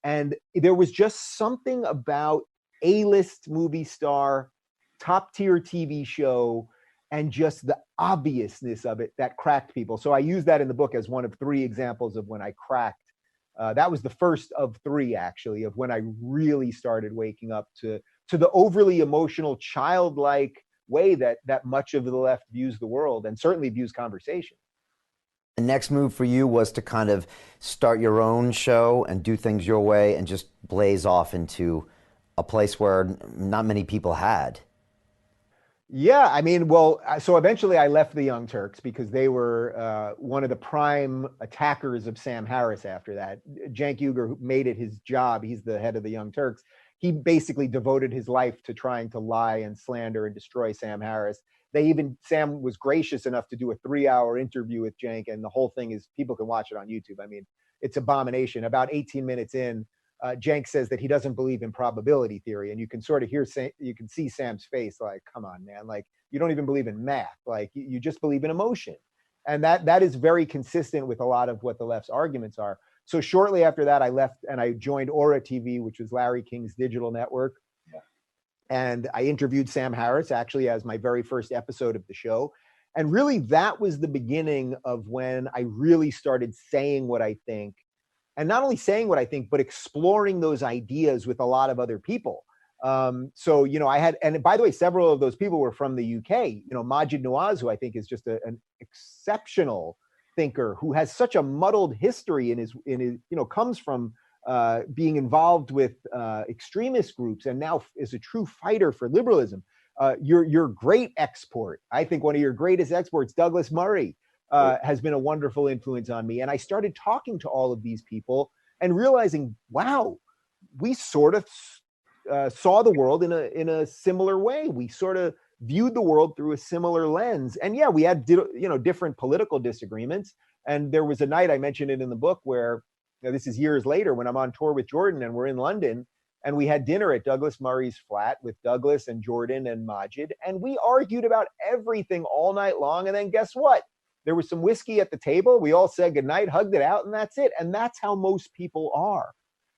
And there was just something about A-list movie star, top tier TV show, and just the obviousness of it that cracked people. So I use that in the book as one of 3 examples of when I cracked. That was the first of 3, actually, of when I really started waking up to the overly emotional, childlike way that much of the left views the world and certainly views conversation. The next move for you was to kind of start your own show and do things your way and just blaze off into a place where not many people had. Yeah, I mean, well, so eventually I left the Young Turks because they were one of the prime attackers of Sam Harris after that. Cenk Uygur, who made it his job, he's the head of the Young Turks. He basically devoted his life to trying to lie and slander and destroy Sam Harris. Sam was gracious enough to do a 3-hour interview with Cenk, and the whole thing is, people can watch it on YouTube. I mean, it's abomination. About 18 minutes in, Cenk says that he doesn't believe in probability theory, and you can sort of you can see Sam's face, like, come on, man, like, you don't even believe in math, like, you just believe in emotion. And that is very consistent with a lot of what the left's arguments are. So shortly after that, I left and I joined Aura TV, which was Larry King's digital network. Yeah. And I interviewed Sam Harris, actually, as my very first episode of the show. And really, that was the beginning of when I really started saying what I think. And not only saying what I think, but exploring those ideas with a lot of other people. So, and by the way, several of those people were from the UK. Maajid Nawaz, who I think is just an exceptional thinker, who has such a muddled history in his comes from being involved with extremist groups and now is a true fighter for liberalism. Your great export, I think one of your greatest exports, Douglas Murray, has been a wonderful influence on me. And I started talking to all of these people and realizing, wow, we sort of saw the world in a similar way. We sort of viewed the world through a similar lens. And yeah, we had different political disagreements. And there was a night, I mentioned it in the book, where this is years later, when I'm on tour with Jordan and we're in London, and we had dinner at Douglas Murray's flat with Douglas and Jordan and Maajid, and we argued about everything all night long. And then guess what? There was some whiskey at the table. We all said goodnight, hugged it out, and that's it. And that's how most people are.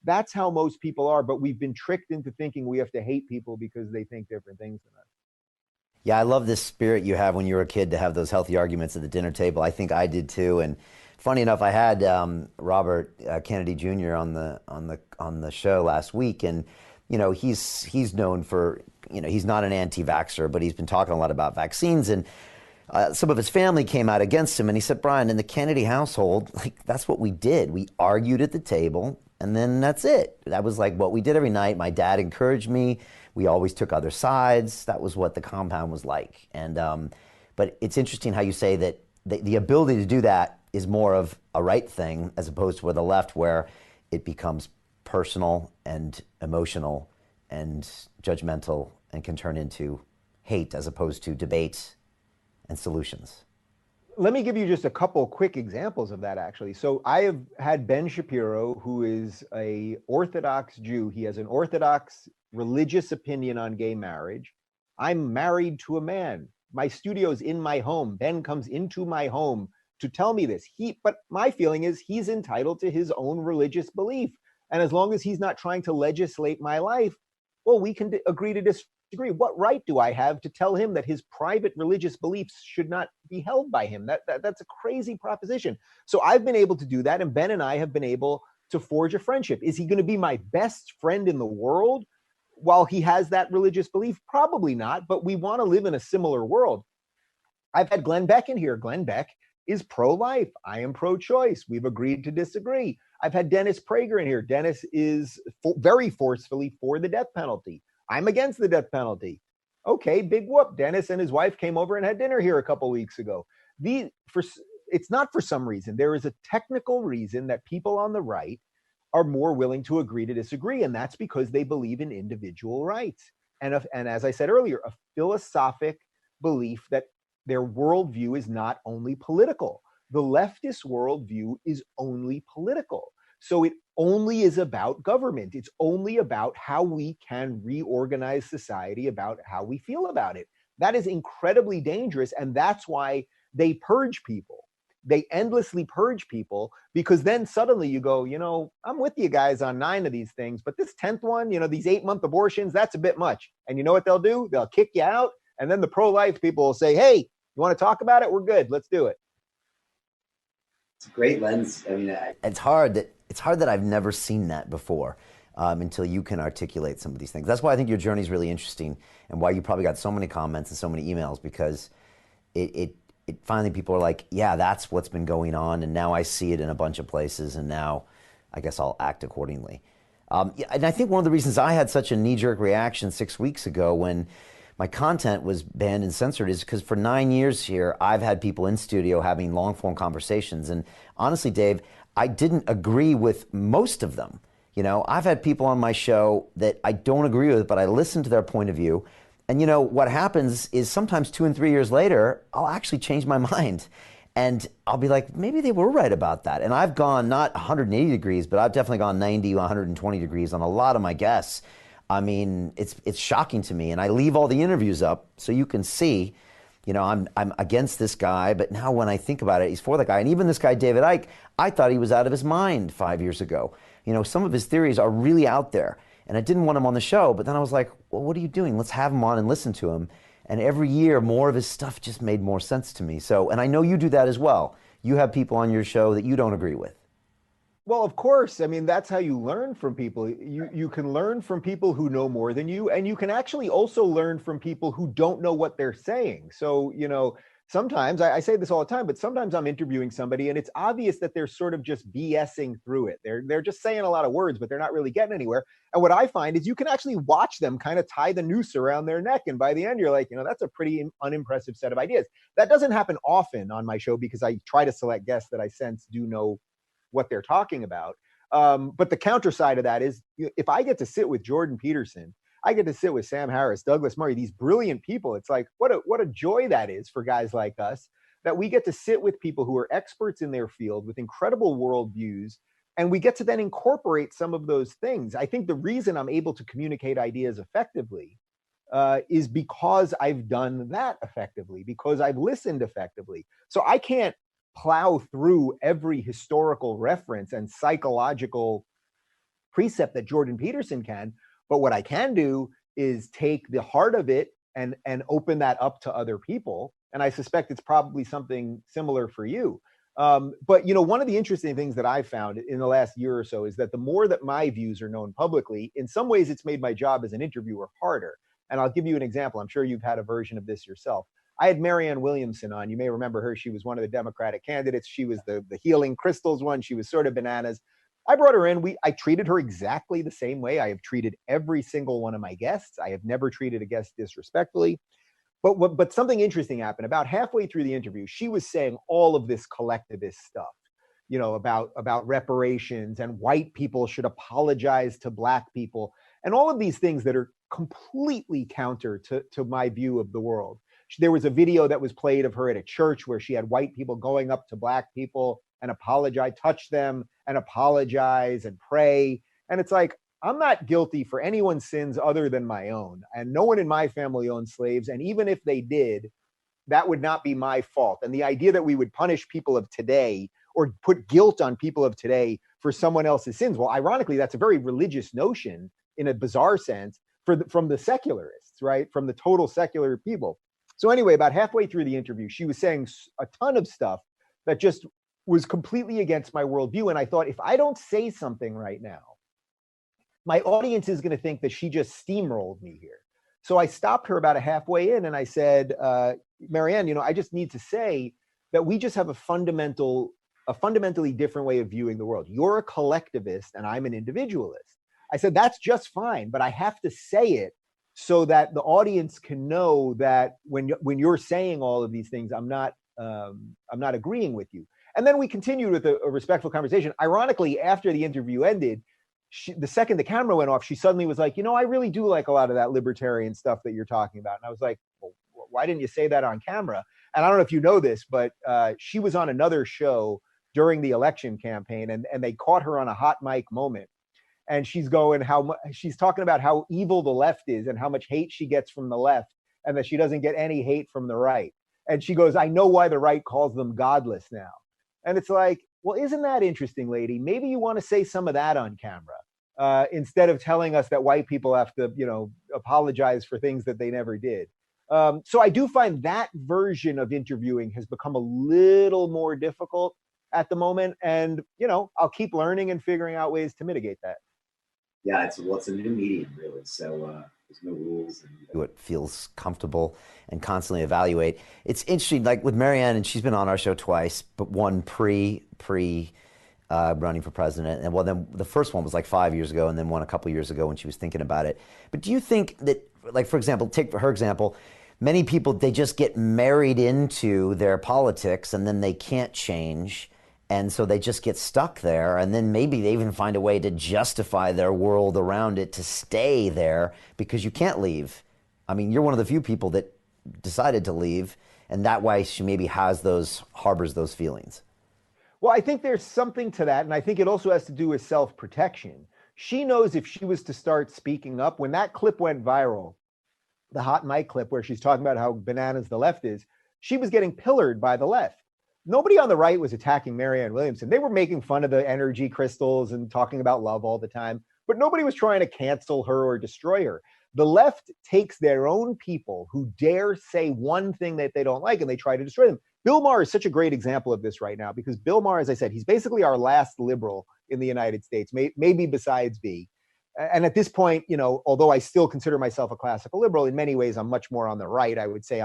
That's how most people are. But we've been tricked into thinking we have to hate people because they think different things than us. Yeah, I love this spirit you have when you were a kid to have those healthy arguments at the dinner table. I think I did too. And funny enough, I had Robert Kennedy Jr. on the show last week, and he's known for, he's not an anti-vaxxer, but he's been talking a lot about vaccines, and some of his family came out against him, and he said, Brian, in the Kennedy household, that's what we did. We argued at the table, and then that's it. That was what we did every night. My dad encouraged me. We always took other sides. That was what the compound was like. And but it's interesting how you say that the ability to do that is more of a right thing as opposed to with the left, where it becomes personal and emotional and judgmental and can turn into hate as opposed to debate and solutions. Let me give you just a couple quick examples of that, actually. So I have had Ben Shapiro, who is a Orthodox Jew. He has an Orthodox religious opinion on gay marriage. I'm married to a man. My studio's in my home. Ben comes into my home to tell me this. But my feeling is he's entitled to his own religious belief. And as long as he's not trying to legislate my life, well, we can agree to disagree. What right do I have to tell him that his private religious beliefs should not be held by him? That's a crazy proposition. So I've been able to do that, and Ben and I have been able to forge a friendship. Is he going to be my best friend in the world while he has that religious belief? Probably not, but we want to live in a similar world. I've had Glenn Beck in here. Glenn Beck is pro-life. I am pro-choice. We've agreed to disagree. I've had Dennis Prager in here. Dennis is very forcefully for the death penalty. I'm against the death penalty. Okay, big whoop. Dennis and his wife came over and had dinner here a couple weeks ago. It's not for some reason. There is a technical reason that people on the right are more willing to agree to disagree, and that's because they believe in individual rights. And as I said earlier, a philosophic belief that their worldview is not only political. The leftist worldview is only political. So it only is about government. It's only about how we can reorganize society, about how we feel about it. That is incredibly dangerous, and that's why they purge people. They endlessly purge people, because then suddenly you go, I'm with you guys on 9 of these things, but this 10th one, these 8-month abortions, that's a bit much. And you know what they'll do? They'll kick you out. And then the pro-life people will say, hey, you want to talk about it? We're good. Let's do it. It's a great lens. I mean, it's hard that I've never seen that before until you can articulate some of these things. That's why I think your journey is really interesting, and why you probably got so many comments and so many emails, because it finally people are like, yeah, that's what's been going on, and now I see it in a bunch of places, and now I guess I'll act accordingly. And I think one of the reasons I had such a knee-jerk reaction 6 weeks ago when my content was banned and censored is because for 9 years here, I've had people in studio having long-form conversations. And honestly, Dave, I didn't agree with most of them. I've had people on my show that I don't agree with, but I listen to their point of view. And what happens is sometimes 2 and 3 years later, I'll actually change my mind. And I'll be like, maybe they were right about that. And I've gone not 180 degrees, but I've definitely gone 90, 120 degrees on a lot of my guests. I mean, it's shocking to me, and I leave all the interviews up so you can see, I'm against this guy, but now when I think about it, he's for the guy. And even this guy, David Icke, I thought he was out of his mind 5 years ago. Some of his theories are really out there, and I didn't want him on the show, but then I was like, well, what are you doing? Let's have him on and listen to him. And every year, more of his stuff just made more sense to me. So, and I know you do that as well. You have people on your show that you don't agree with. Well, of course. I mean, that's how you learn from people. You can learn from people who know more than you, and you can actually also learn from people who don't know what they're saying. So, sometimes, I say this all the time, but sometimes I'm interviewing somebody and it's obvious that they're sort of just BSing through it. They're just saying a lot of words, but they're not really getting anywhere. And what I find is you can actually watch them kind of tie the noose around their neck. And by the end, you're like, that's a pretty unimpressive set of ideas. That doesn't happen often on my show because I try to select guests that I sense do know what they're talking about. But the counter side of that is if I get to sit with Jordan Peterson, I get to sit with Sam Harris, Douglas Murray, these brilliant people. It's like, what a joy that is for guys like us, that we get to sit with people who are experts in their field with incredible worldviews. And we get to then incorporate some of those things. I think the reason I'm able to communicate ideas effectively is because I've done that effectively, because I've listened effectively. So I can't plow through every historical reference and psychological precept that Jordan Peterson can. But what I can do is take the heart of it and open that up to other people. And I suspect it's probably something similar for you. But one of the interesting things that I've found in the last year or so is that the more that my views are known publicly, in some ways it's made my job as an interviewer harder. And I'll give you an example. I'm sure you've had a version of this yourself. I had Marianne Williamson on. You may remember her. She was one of the Democratic candidates. She was the healing crystals one. She was sort of bananas. I brought her in. I treated her exactly the same way I have treated every single one of my guests. I have never treated a guest disrespectfully. But something interesting happened. About halfway through the interview, she was saying all of this collectivist stuff, about reparations, and white people should apologize to black people, and all of these things that are completely counter to my view of the world. There was a video that was played of her at a church where she had white people going up to black people and apologize, touch them and apologize and pray. And it's like, I'm not guilty for anyone's sins other than my own. And no one in my family owned slaves. And even if they did, that would not be my fault. And the idea that we would punish people of today or put guilt on people of today for someone else's sins, well, ironically, that's a very religious notion in a bizarre sense from the secularists, right? From the total secular people. So anyway, about halfway through the interview, she was saying a ton of stuff that just was completely against my worldview. And I thought, if I don't say something right now, my audience is going to think that she just steamrolled me here. So I stopped her about halfway in and I said, Marianne, I just need to say that we just have a fundamentally different way of viewing the world. You're a collectivist and I'm an individualist. I said, that's just fine, but I have to say it so that the audience can know that when you're saying all of these things, I'm not agreeing with you. And then we continued with a respectful conversation. Ironically, after the interview ended, the second the camera went off, she suddenly was like, I really do like a lot of that libertarian stuff that you're talking about. And I was like, well, why didn't you say that on camera? And I don't know if you know this, but she was on another show during the election campaign, and they caught her on a hot mic moment. And she's talking about how evil the left is and how much hate she gets from the left and that she doesn't get any hate from the right. And she goes, I know why the right calls them godless now. And it's like, well, isn't that interesting, lady? Maybe you want to say some of that on camera instead of telling us that white people have to, apologize for things that they never did. So I do find that version of interviewing has become a little more difficult at the moment. And, I'll keep learning and figuring out ways to mitigate that. Yeah, it's a new medium, really. So there's no rules. What feels comfortable and constantly evaluate. It's interesting, like with Marianne, and she's been on our show twice, but one pre running for president. And then the first one was like 5 years ago, and then one a couple years ago when she was thinking about it. But do you think that, like, for example, take her example, many people, they just get married into their politics and then they can't change. And so they just get stuck there, and then maybe they even find a way to justify their world around it to stay there because you can't leave. I mean, you're one of the few people that decided to leave, and that way she maybe harbors those feelings. Well, I think there's something to that, and I think it also has to do with self-protection. She knows if she was to start speaking up, when that clip went viral, the hot mic clip where she's talking about how bananas the left is, she was getting pillared by the left. Nobody on the right was attacking Marianne Williamson. They were making fun of the energy crystals and talking about love all the time, but nobody was trying to cancel her or destroy her. The left takes their own people who dare say one thing that they don't like and they try to destroy them. Bill Maher is such a great example of this right now because Bill Maher, as I said, he's basically our last liberal in the United States, maybe besides B. And at this point, although I still consider myself a classical liberal, in many ways I'm much more on the right. I would say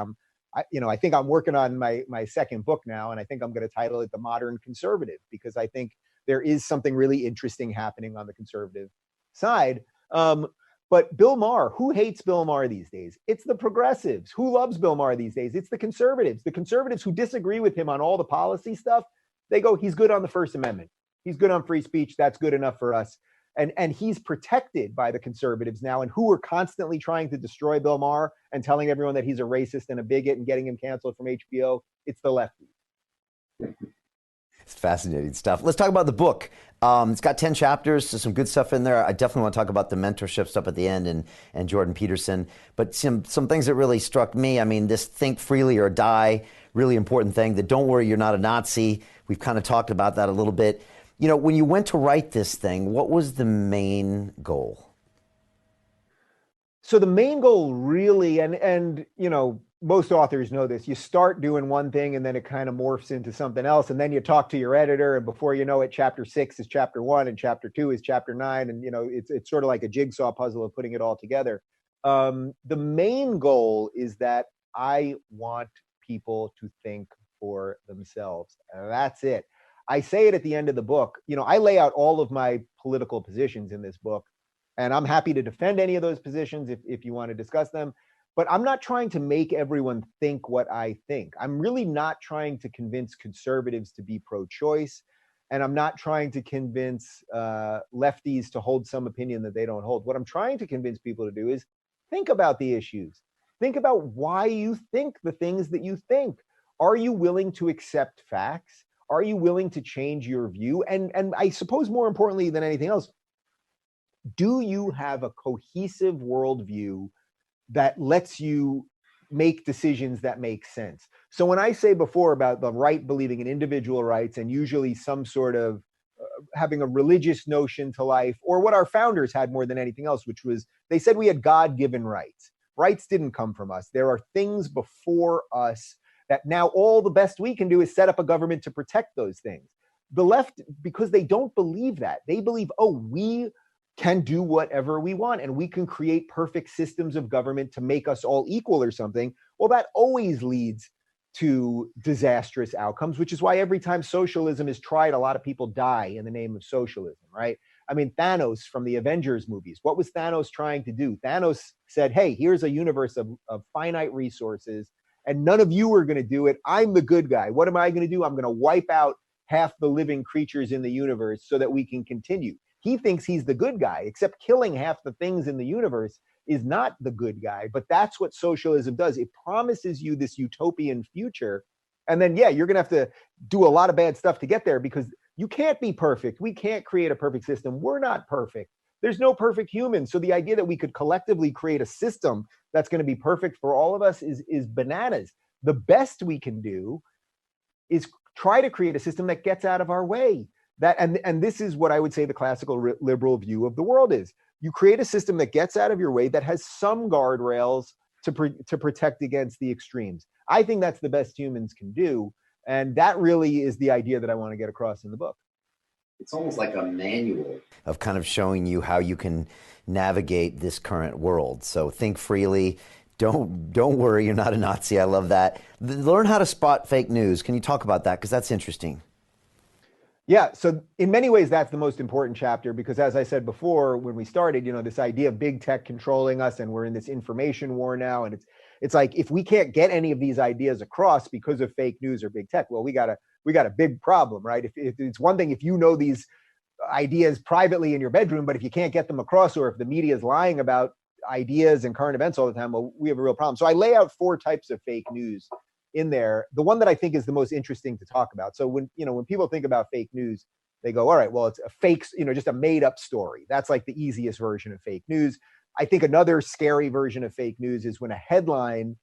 I think I'm working on my second book now, and I think I'm going to title it The Modern Conservative, because I think there is something really interesting happening on the conservative side. But Bill Maher, who hates Bill Maher these days? It's the progressives. Who loves Bill Maher these days? It's the conservatives. The conservatives who disagree with him on all the policy stuff, they go, he's good on the First Amendment. He's good on free speech. That's good enough for us. And he's protected by the conservatives now, and who are constantly trying to destroy Bill Maher and telling everyone that he's a racist and a bigot and getting him canceled from HBO. It's the lefties. It's fascinating stuff. Let's talk about the book. It's got 10 chapters, so some good stuff in there. I definitely want to talk about the mentorship stuff at the end and Jordan Peterson. But some things that really struck me, I mean, this think freely or die, really important thing. That don't worry, you're not a Nazi. We've kind of talked about that a little bit. When you went to write this thing, what was the main goal? So the main goal really, and most authors know this. You start doing one thing and then it kind of morphs into something else. And then you talk to your editor, and before you know it, chapter 6 is chapter 1 and chapter 2 is chapter 9. And, it's sort of like a jigsaw puzzle of putting it all together. The main goal is that I want people to think for themselves. And that's it. I say it at the end of the book. I lay out all of my political positions in this book, and I'm happy to defend any of those positions if you want to discuss them. But I'm not trying to make everyone think what I think. I'm really not trying to convince conservatives to be pro-choice. And I'm not trying to convince lefties to hold some opinion that they don't hold. What I'm trying to convince people to do is think about the issues. Think about why you think the things that you think. Are you willing to accept facts? Are you willing to change your view? And I suppose more importantly than anything else, do you have a cohesive worldview that lets you make decisions that make sense? So when I say before about the right believing in individual rights and usually some sort of having a religious notion to life, or what our founders had more than anything else, which was they said we had God-given rights. Rights didn't come from us. There are things before us that now all the best we can do is set up a government to protect those things. The left, because they don't believe that, they believe, oh, we can do whatever we want and we can create perfect systems of government to make us all equal or something. Well, that always leads to disastrous outcomes, which is why every time socialism is tried, a lot of people die in the name of socialism, right? I mean, Thanos from the Avengers movies, what was Thanos trying to do? Thanos said, hey, here's a universe of finite resources and none of you are going to do it. I'm the good guy. What am I going to do? I'm going to wipe out half the living creatures in the universe so that we can continue. He thinks he's the good guy, except killing half the things in the universe is not the good guy. But that's what socialism does. It promises you this utopian future. And then, yeah, you're going to have to do a lot of bad stuff to get there because you can't be perfect. We can't create a perfect system. We're not perfect. There's no perfect human. So the idea that we could collectively create a system that's going to be perfect for all of us is bananas. The best we can do is try to create a system that gets out of our way. And this is what I would say the classical liberal view of the world is. You create a system that gets out of your way, that has some guardrails to protect against the extremes. I think that's the best humans can do. And that really is the idea that I want to get across in the book. It's almost like a manual of kind of showing you how you can navigate this current world. So think freely. Don't worry, you're not a Nazi. I love that. Learn how to spot fake news. Can you talk about that? Because that's interesting. Yeah, so in many ways, that's the most important chapter because as I said before, when we started, this idea of big tech controlling us and we're in this information war now. And it's like, if we can't get any of these ideas across because of fake news or big tech, well, we got a big problem, right? If it's one thing, if you know these ideas privately in your bedroom, but if you can't get them across or if the media is lying about ideas and current events all the time, well, we have a real problem. So I lay out 4 types of fake news in there. The one that I think is the most interesting to talk about. So when people think about fake news, they go, all right, well, it's a fake, just a made up story. That's like the easiest version of fake news. I think another scary version of fake news is when a headline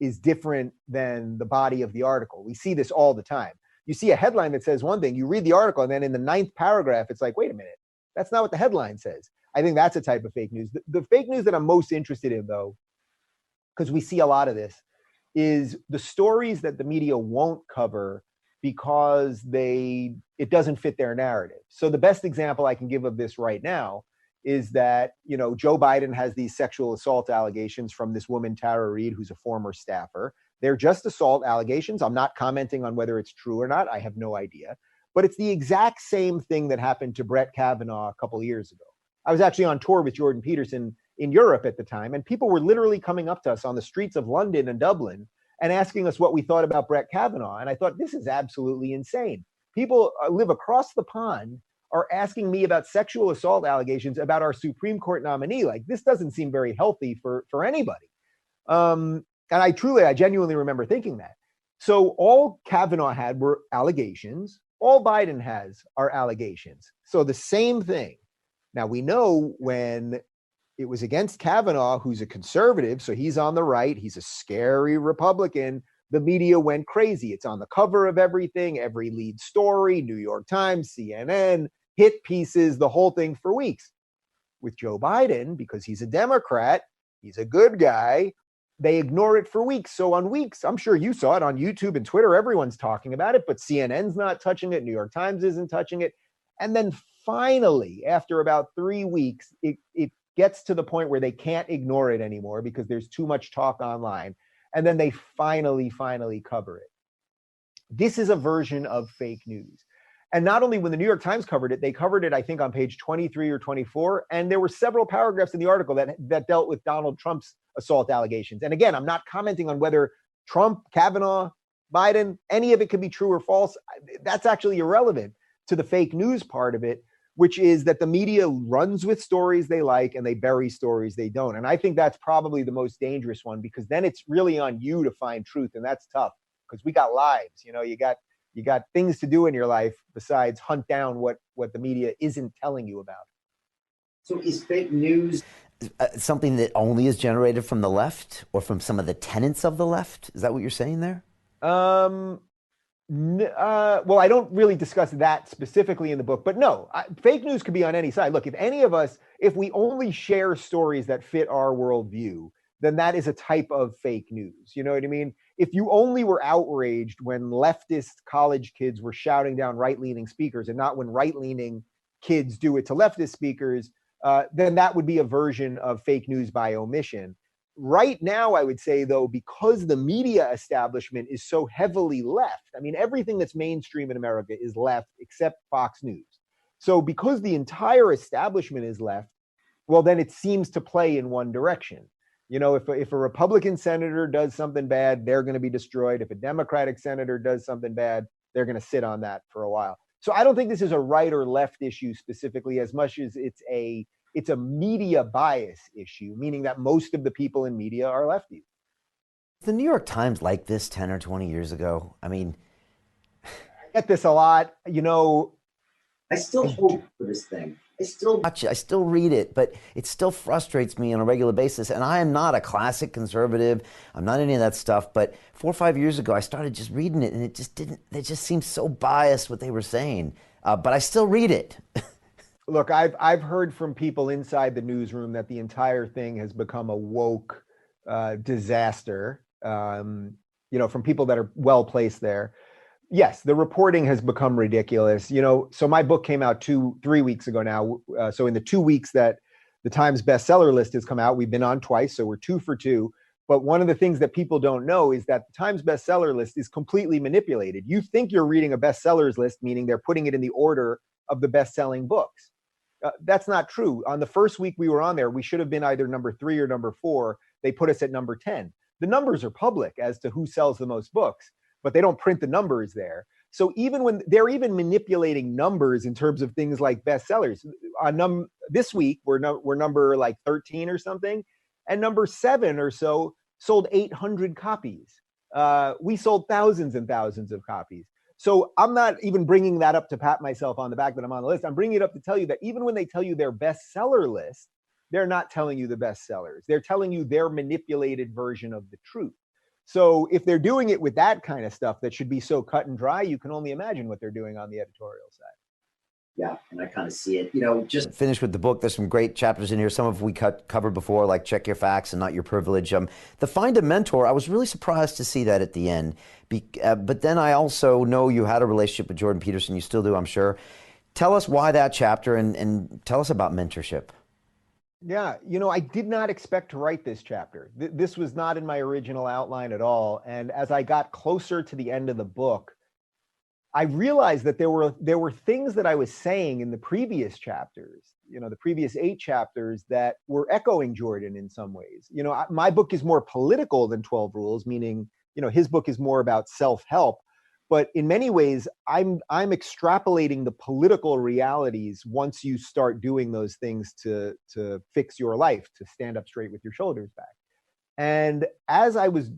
is different than the body of the article. We see this all the time. You see a headline that says one thing, you read the article, and then in the 9th paragraph, it's like, wait a minute, that's not what the headline says. I think that's a type of fake news. The fake news that I'm most interested in, though, because we see a lot of this, is the stories that the media won't cover because it doesn't fit their narrative. So the best example I can give of this right now is that, Joe Biden has these sexual assault allegations from this woman, Tara Reid, who's a former staffer. They're just assault allegations. I'm not commenting on whether it's true or not. I have no idea. But it's the exact same thing that happened to Brett Kavanaugh a couple of years ago. I was actually on tour with Jordan Peterson in Europe at the time, and people were literally coming up to us on the streets of London and Dublin and asking us what we thought about Brett Kavanaugh. And I thought, this is absolutely insane. People live across the pond are asking me about sexual assault allegations about our Supreme Court nominee. Like, this doesn't seem very healthy for anybody. And I genuinely remember thinking that. So all Kavanaugh had were allegations. All Biden has are allegations. So the same thing. Now, we know when it was against Kavanaugh, who's a conservative, so he's on the right, he's a scary Republican, the media went crazy. It's on the cover of everything, every lead story, New York Times, CNN, hit pieces, the whole thing for weeks. With Joe Biden, because he's a Democrat, he's a good guy, they ignore it for weeks. So on weeks, I'm sure you saw it on YouTube and Twitter, everyone's talking about it, but CNN's not touching it. New York Times isn't touching it. And then finally, after about 3 weeks, it gets to the point where they can't ignore it anymore because there's too much talk online. And then they finally cover it. This is a version of fake news. And not only when the New York Times covered it, they covered it, I think, on page 23 or 24. And there were several paragraphs in the article that dealt with Donald Trump's assault allegations. And again, I'm not commenting on whether Trump, Kavanaugh, Biden, any of it could be true or false. That's actually irrelevant to the fake news part of it, which is that the media runs with stories they like and they bury stories they don't. And I think that's probably the most dangerous one, because then it's really on you to find truth. And that's tough because we got lives. You got things to do in your life besides hunt down what the media isn't telling you about. So is fake news something that only is generated from the left or from some of the tenets of the left? Is that what you're saying there? Well, I don't really discuss that specifically in the book, but no, fake news could be on any side. Look, if we only share stories that fit our worldview, then that is a type of fake news. You know what I mean? If you only were outraged when leftist college kids were shouting down right-leaning speakers and not when right-leaning kids do it to leftist speakers, then that would be a version of fake news by omission. Right now, I would say, though, because the media establishment is so heavily left, I mean, everything that's mainstream in America is left except Fox News. So because the entire establishment is left, well, then it seems to play in one direction. If a Republican senator does something bad, they're going to be destroyed. If a Democratic senator does something bad, they're going to sit on that for a while. So I don't think this is a right or left issue specifically, as much as it's a media bias issue, meaning that most of the people in media are lefties. The New York Times like this 10 or 20 years ago? I mean, I get this a lot. I still hope for this thing. I still read it, but it still frustrates me on a regular basis. And I am not a classic conservative. I'm not any of that stuff. But 4 or 5 years ago, I started just reading it, and it just seemed so biased what they were saying. But I still read it. Look, I've heard from people inside the newsroom that the entire thing has become a woke disaster. From people that are well placed there. Yes, the reporting has become ridiculous. So my book came out 3 weeks ago now. So in the 2 weeks that the Times bestseller list has come out, we've been on twice, so we're 2 for 2. But one of the things that people don't know is that the Times bestseller list is completely manipulated. You think you're reading a bestsellers list, meaning they're putting it in the order of the best-selling books. That's not true. On the first week we were on there, we should have been either number 3 or number 4. They put us at number 10. The numbers are public as to who sells the most books, but they don't print the numbers there. So even when they're even manipulating numbers in terms of things like bestsellers, this week we're number like 13 or something, and number 7 or so sold 800 copies. We sold thousands and thousands of copies. So I'm not even bringing that up to pat myself on the back that I'm on the list. I'm bringing it up to tell you that even when they tell you their bestseller list, they're not telling you the bestsellers. They're telling you their manipulated version of the truth. So if they're doing it with that kind of stuff that should be so cut and dry, you can only imagine what they're doing on the editorial side. Yeah, and I kind of see it. Just finish with the book. There's some great chapters in here. Some of we covered before, like Check Your Facts and Not Your Privilege. The Find a Mentor, I was really surprised to see that at the end. But then I also know you had a relationship with Jordan Peterson. You still do, I'm sure. Tell us why that chapter and tell us about mentorship. Yeah, I did not expect to write this chapter. This was not in my original outline at all. And as I got closer to the end of the book, I realized that there were things that I was saying in the previous chapters, the previous 8 chapters, that were echoing Jordan in some ways. My book is more political than 12 Rules, meaning, his book is more about self-help. But in many ways, I'm extrapolating the political realities once you start doing those things to fix your life, to stand up straight with your shoulders back. And as I was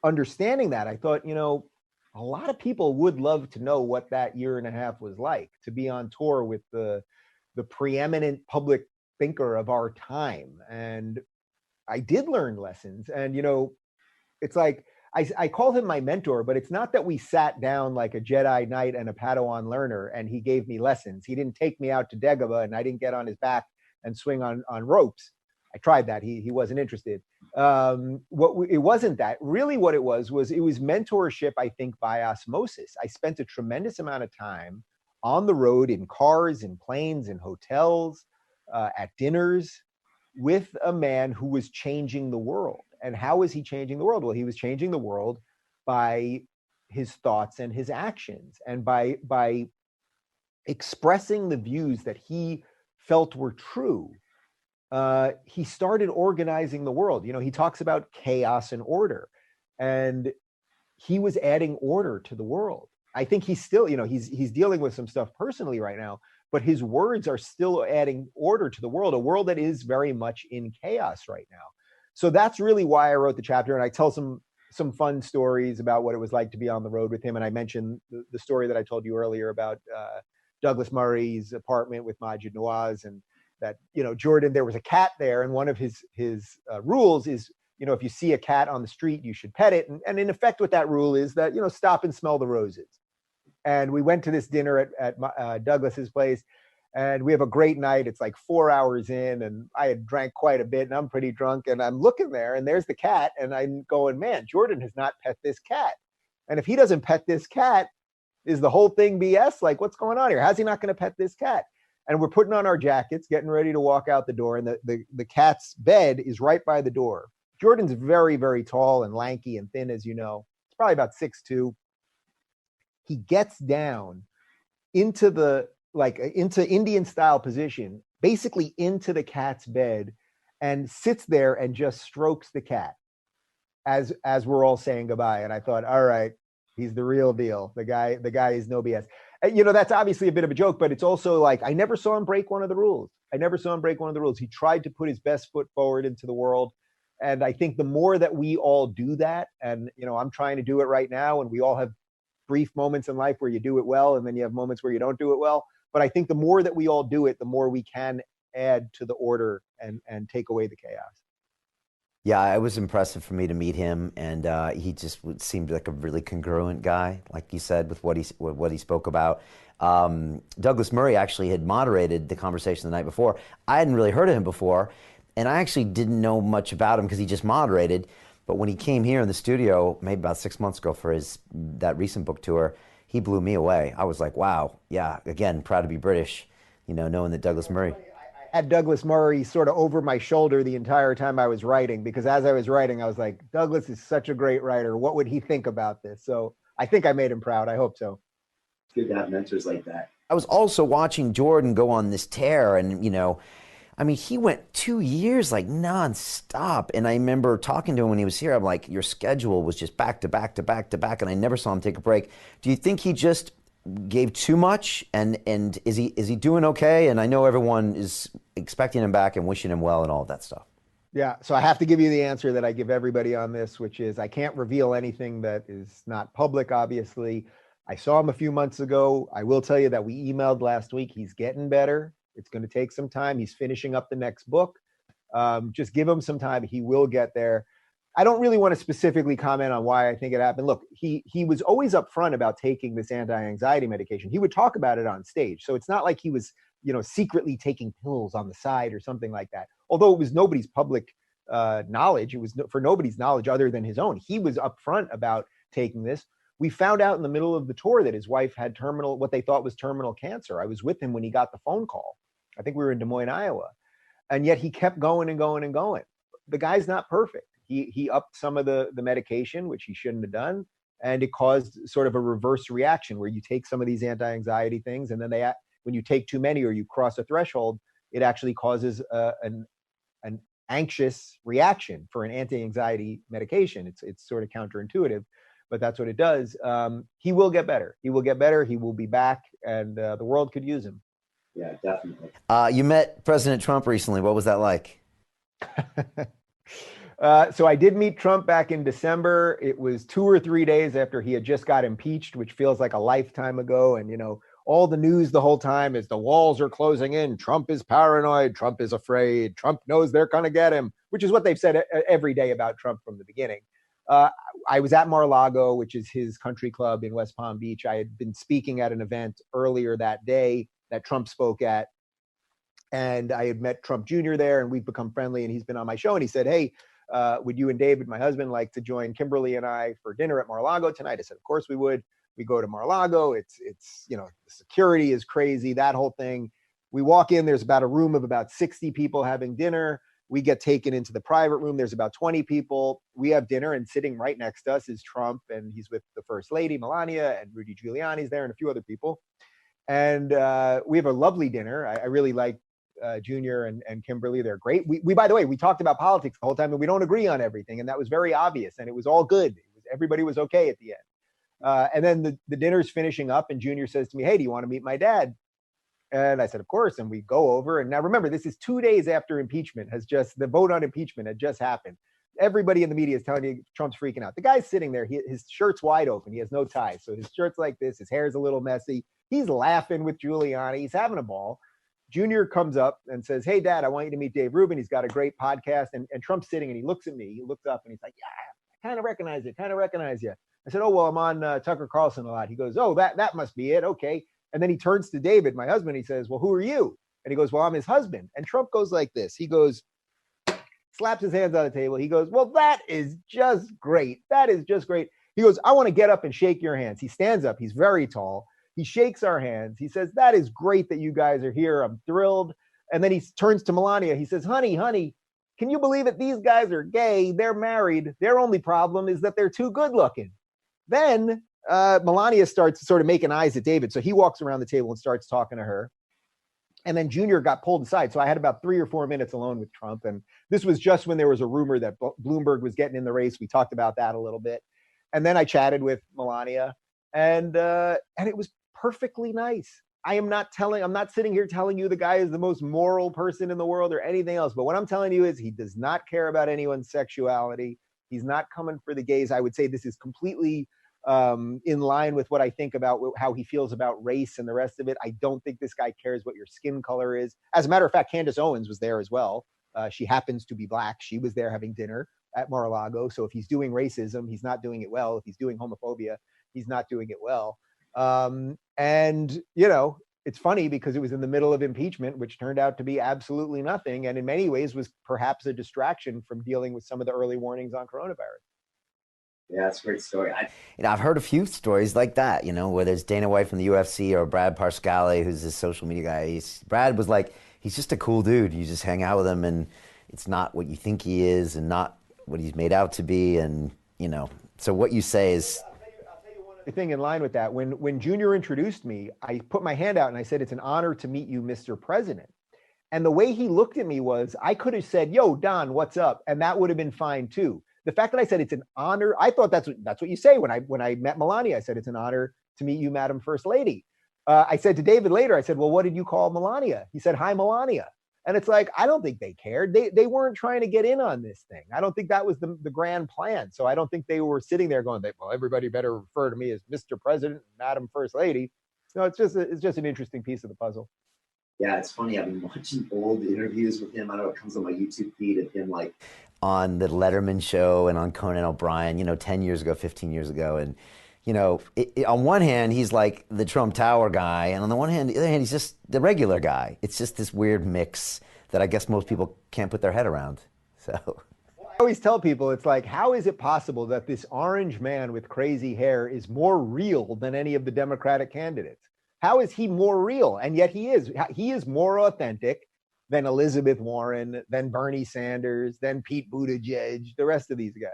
understanding that, I thought, a lot of people would love to know what that year and a half was like, to be on tour with the preeminent public thinker of our time. And I did learn lessons. And, it's like, I call him my mentor, but it's not that we sat down like a Jedi Knight and a Padawan learner and he gave me lessons. He didn't take me out to Dagobah and I didn't get on his back and swing on ropes. I tried that. He wasn't interested. It wasn't that. Really what it was mentorship, I think, by osmosis. I spent a tremendous amount of time on the road, in cars, in planes, in hotels, at dinners, with a man who was changing the world. And how was he changing the world? Well, he was changing the world by his thoughts and his actions, and by expressing the views that he felt were true. He started organizing the world. He talks about chaos and order, and he was adding order to the world. I think he's still, he's dealing with some stuff personally right now, but his words are still adding order to the world, a world that is very much in chaos right now. So that's really why I wrote the chapter, and I tell some fun stories about what it was like to be on the road with him. And I mentioned the story that I told you earlier about Douglas Murray's apartment with Majid Nawaz, and that, Jordan, there was a cat there, and one of his rules is, if you see a cat on the street, you should pet it. And in effect, what that rule is that, stop and smell the roses. And we went to this dinner at Douglas's place, and we have a great night. It's like 4 hours in, and I had drank quite a bit, and I'm pretty drunk, and I'm looking there, and there's the cat, and I'm going, man, Jordan has not pet this cat. And if he doesn't pet this cat, is the whole thing BS? Like, what's going on here? How's he not going to pet this cat? And we're putting on our jackets, getting ready to walk out the door, and the cat's bed is right by the door. Jordan's very, very tall and lanky and thin, as you know. It's probably about 6'2". He gets down into into Indian style position, basically into the cat's bed, and sits there and just strokes the cat as we're all saying goodbye. And I thought, all right, he's the real deal. The guy is no BS. That's obviously a bit of a joke, but it's also like, I never saw him break one of the rules. He tried to put his best foot forward into the world. And I think the more that we all do that, and, I'm trying to do it right now, and we all have brief moments in life where you do it well, and then you have moments where you don't do it well. But I think the more that we all do it, the more we can add to the order and take away the chaos. Yeah, it was impressive for me to meet him, and he just seemed like a really congruent guy, like you said, with what he spoke about. Douglas Murray actually had moderated the conversation the night before. I hadn't really heard of him before, and I actually didn't know much about him because he just moderated. But when he came here in the studio, maybe about 6 months ago for that recent book tour, he blew me away. I was like, wow, yeah, again, proud to be British, knowing that Douglas Murray. I had Douglas Murray sort of over my shoulder the entire time I was writing, because as I was writing, I was like, Douglas is such a great writer. What would he think about this? So I think I made him proud. I hope so. It's good to have mentors like that. I was also watching Jordan go on this tear, and, he went 2 years like nonstop. And I remember talking to him when he was here. I'm like, your schedule was just back to back to back to back, and I never saw him take a break. Do you think he just gave too much? And is he doing okay? And I know everyone is expecting him back and wishing him well and all of that stuff. Yeah. So I have to give you the answer that I give everybody on this, which is I can't reveal anything that is not public, obviously. I saw him a few months ago. I will tell you that we emailed last week. He's getting better. It's going to take some time. He's finishing up the next book. Just give him some time. He will get there. I don't really want to specifically comment on why I think it happened. Look, he was always upfront about taking this anti-anxiety medication. He would talk about it on stage. So it's not like he was, secretly taking pills on the side or something like that. Although it was nobody's public knowledge. It was for nobody's knowledge other than his own. He was upfront about taking this. We found out in the middle of the tour that his wife had what they thought was terminal cancer. I was with him when he got the phone call. I think we were in Des Moines, Iowa. And yet he kept going and going and going. The guy's not perfect. He upped some of the medication, which he shouldn't have done. And it caused sort of a reverse reaction where you take some of these anti-anxiety things, and then when you take too many or you cross a threshold, it actually causes an anxious reaction for an anti-anxiety medication. It's sort of counterintuitive, but that's what it does. He will get better. He will get better. He will be back, and the world could use him. Yeah, definitely. You met President Trump recently. What was that like? So I did meet Trump back in December. It was 2 or 3 days after he had just got impeached, which feels like a lifetime ago. And, all the news the whole time is the walls are closing in. Trump is paranoid. Trump is afraid. Trump knows they're going to get him, which is what they've said every day about Trump from the beginning. I was at Mar-a-Lago, which is his country club in West Palm Beach. I had been speaking at an event earlier that day that Trump spoke at. And I had met Trump Jr. there, and we've become friendly, and he's been on my show. And he said, hey, would you and David, my husband, like to join Kimberly and I for dinner at Mar-a-Lago tonight? I said, of course we would. We go to Mar-a-Lago. It's the security is crazy, that whole thing. We walk in, there's about a room of about 60 people having dinner. We get taken into the private room. There's about 20 people. We have dinner, and sitting right next to us is Trump, and he's with the First Lady, Melania, and Rudy Giuliani's there, and a few other people. And we have a lovely dinner. I really like Junior and Kimberly. They're great. We, by the way, we talked about politics the whole time, and we don't agree on everything, and that was very obvious, and it was all good. Everybody was okay at the end. And then the dinner's finishing up, and Junior says to me, hey, do you want to meet my dad? And I said, of course. And we go over. And now remember, this is 2 days after the vote on impeachment had just happened. Everybody in the media is telling you Trump's freaking out. The guy's sitting there. His shirt's wide open. He has no tie. So his shirt's like this. His hair's a little messy. He's laughing with Giuliani. He's having a ball. Junior comes up and says, hey, Dad, I want you to meet Dave Rubin. He's got a great podcast. And Trump's sitting, and he looks at me. He looks up, and he's like, yeah, I kind of recognize you. I said, oh, well, I'm on Tucker Carlson a lot. He goes, oh, that must be it. Okay. And then he turns to David, my husband. He says, well, who are you? And he goes, well, I'm his husband. And Trump goes like this. He goes, slaps his hands on the table. He goes, well, that is just great. That is just great. He goes, I want to get up and shake your hands. He stands up. He's very tall. He shakes our hands. He says, that is great that you guys are here. I'm thrilled. And then he turns to Melania. He says, honey, can you believe it? These guys are gay. They're married. Their only problem is that they're too good looking. Then Melania starts sort of making eyes at David. So he walks around the table and starts talking to her. And then Junior got pulled aside. So I had about 3 or 4 minutes alone with Trump. And this was just when there was a rumor that Bloomberg was getting in the race. We talked about that a little bit. And then I chatted with Melania, and it was perfectly nice. I'm not sitting here telling you the guy is the most moral person in the world or anything else. But what I'm telling you is he does not care about anyone's sexuality. He's not coming for the gays. I would say this is completely in line with what I think about how he feels about race and the rest of it. I don't think this guy cares what your skin color is. As a matter of fact, Candace Owens was there as well. She happens to be Black. She was there having dinner at Mar-a-Lago. So if he's doing racism, he's not doing it well. If he's doing homophobia, he's not doing it well. And, it's funny because it was in the middle of impeachment, which turned out to be absolutely nothing. And in many ways was perhaps a distraction from dealing with some of the early warnings on coronavirus. Yeah, that's a great story. I've heard a few stories like that, where there's Dana White from the UFC or Brad Parscale, who's this social media guy. Brad was like, he's just a cool dude. You just hang out with him, and it's not what you think he is and not what he's made out to be. And, so what you say is... Thing in line with that, when Junior introduced me, I put my hand out and I said, it's an honor to meet you, Mr. President. And the way he looked at me was, I could have said, yo, Don, what's up? And that would have been fine too. The fact that I said it's an honor, I thought that's what you say. When I met Melania, I said, it's an honor to meet you, Madam First Lady. I said to David later, I said, well, what did you call Melania? He said, hi, Melania. And it's like, I don't think they cared. They weren't trying to get in on this thing. I don't think that was the grand plan. So I don't think they were sitting there going, well, everybody better refer to me as Mr. President, Madam First Lady. No, it's just an interesting piece of the puzzle. Yeah, it's funny. I've been watching old interviews with him. I know it comes on my YouTube feed of him like on the Letterman show and on Conan O'Brien, 10 years ago, 15 years ago. And, on one hand, he's like the Trump Tower guy. And on the other hand, he's just the regular guy. It's just this weird mix that I guess most people can't put their head around. So I always tell people, it's like, how is it possible that this orange man with crazy hair is more real than any of the Democratic candidates? How is he more real? And yet he is more authentic than Elizabeth Warren, than Bernie Sanders, than Pete Buttigieg, the rest of these guys.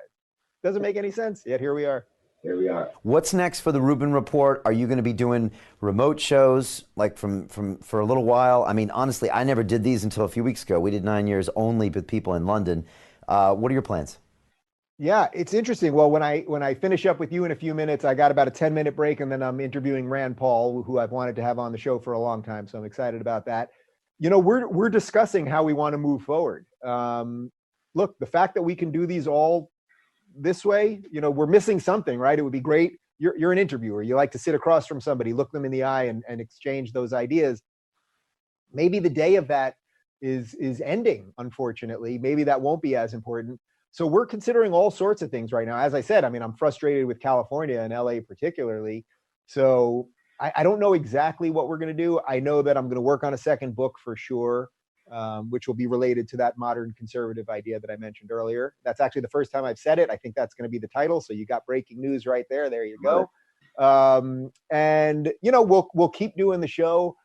Doesn't make any sense, yet here we are. Here we are. What's next for the Rubin Report? Are you going to be doing remote shows like for a little while? I mean, honestly, I never did these until a few weeks ago. We did 9 years only with people in London. What are your plans? Yeah, it's interesting. Well, when I finish up with you in a few minutes, I got about a 10-minute break, and then I'm interviewing Rand Paul, who I've wanted to have on the show for a long time. So I'm excited about that. We're discussing how we want to move forward. Look, the fact that we can do these all this way, we're missing something, right? It would be great. You're an interviewer. You like to sit across from somebody, look them in the eye, and exchange those ideas. Maybe the day of that is ending, unfortunately. Maybe that won't be as important. So we're considering all sorts of things right now. As I said, I'm frustrated with California and LA particularly. So I don't know exactly what we're going to do. I know that I'm going to work on a second book for sure. which will be related to that modern conservative idea that I mentioned earlier. That's actually the first time I've said it. I think that's going to be the title. So you got breaking news right there. There you go. And we'll keep doing the show.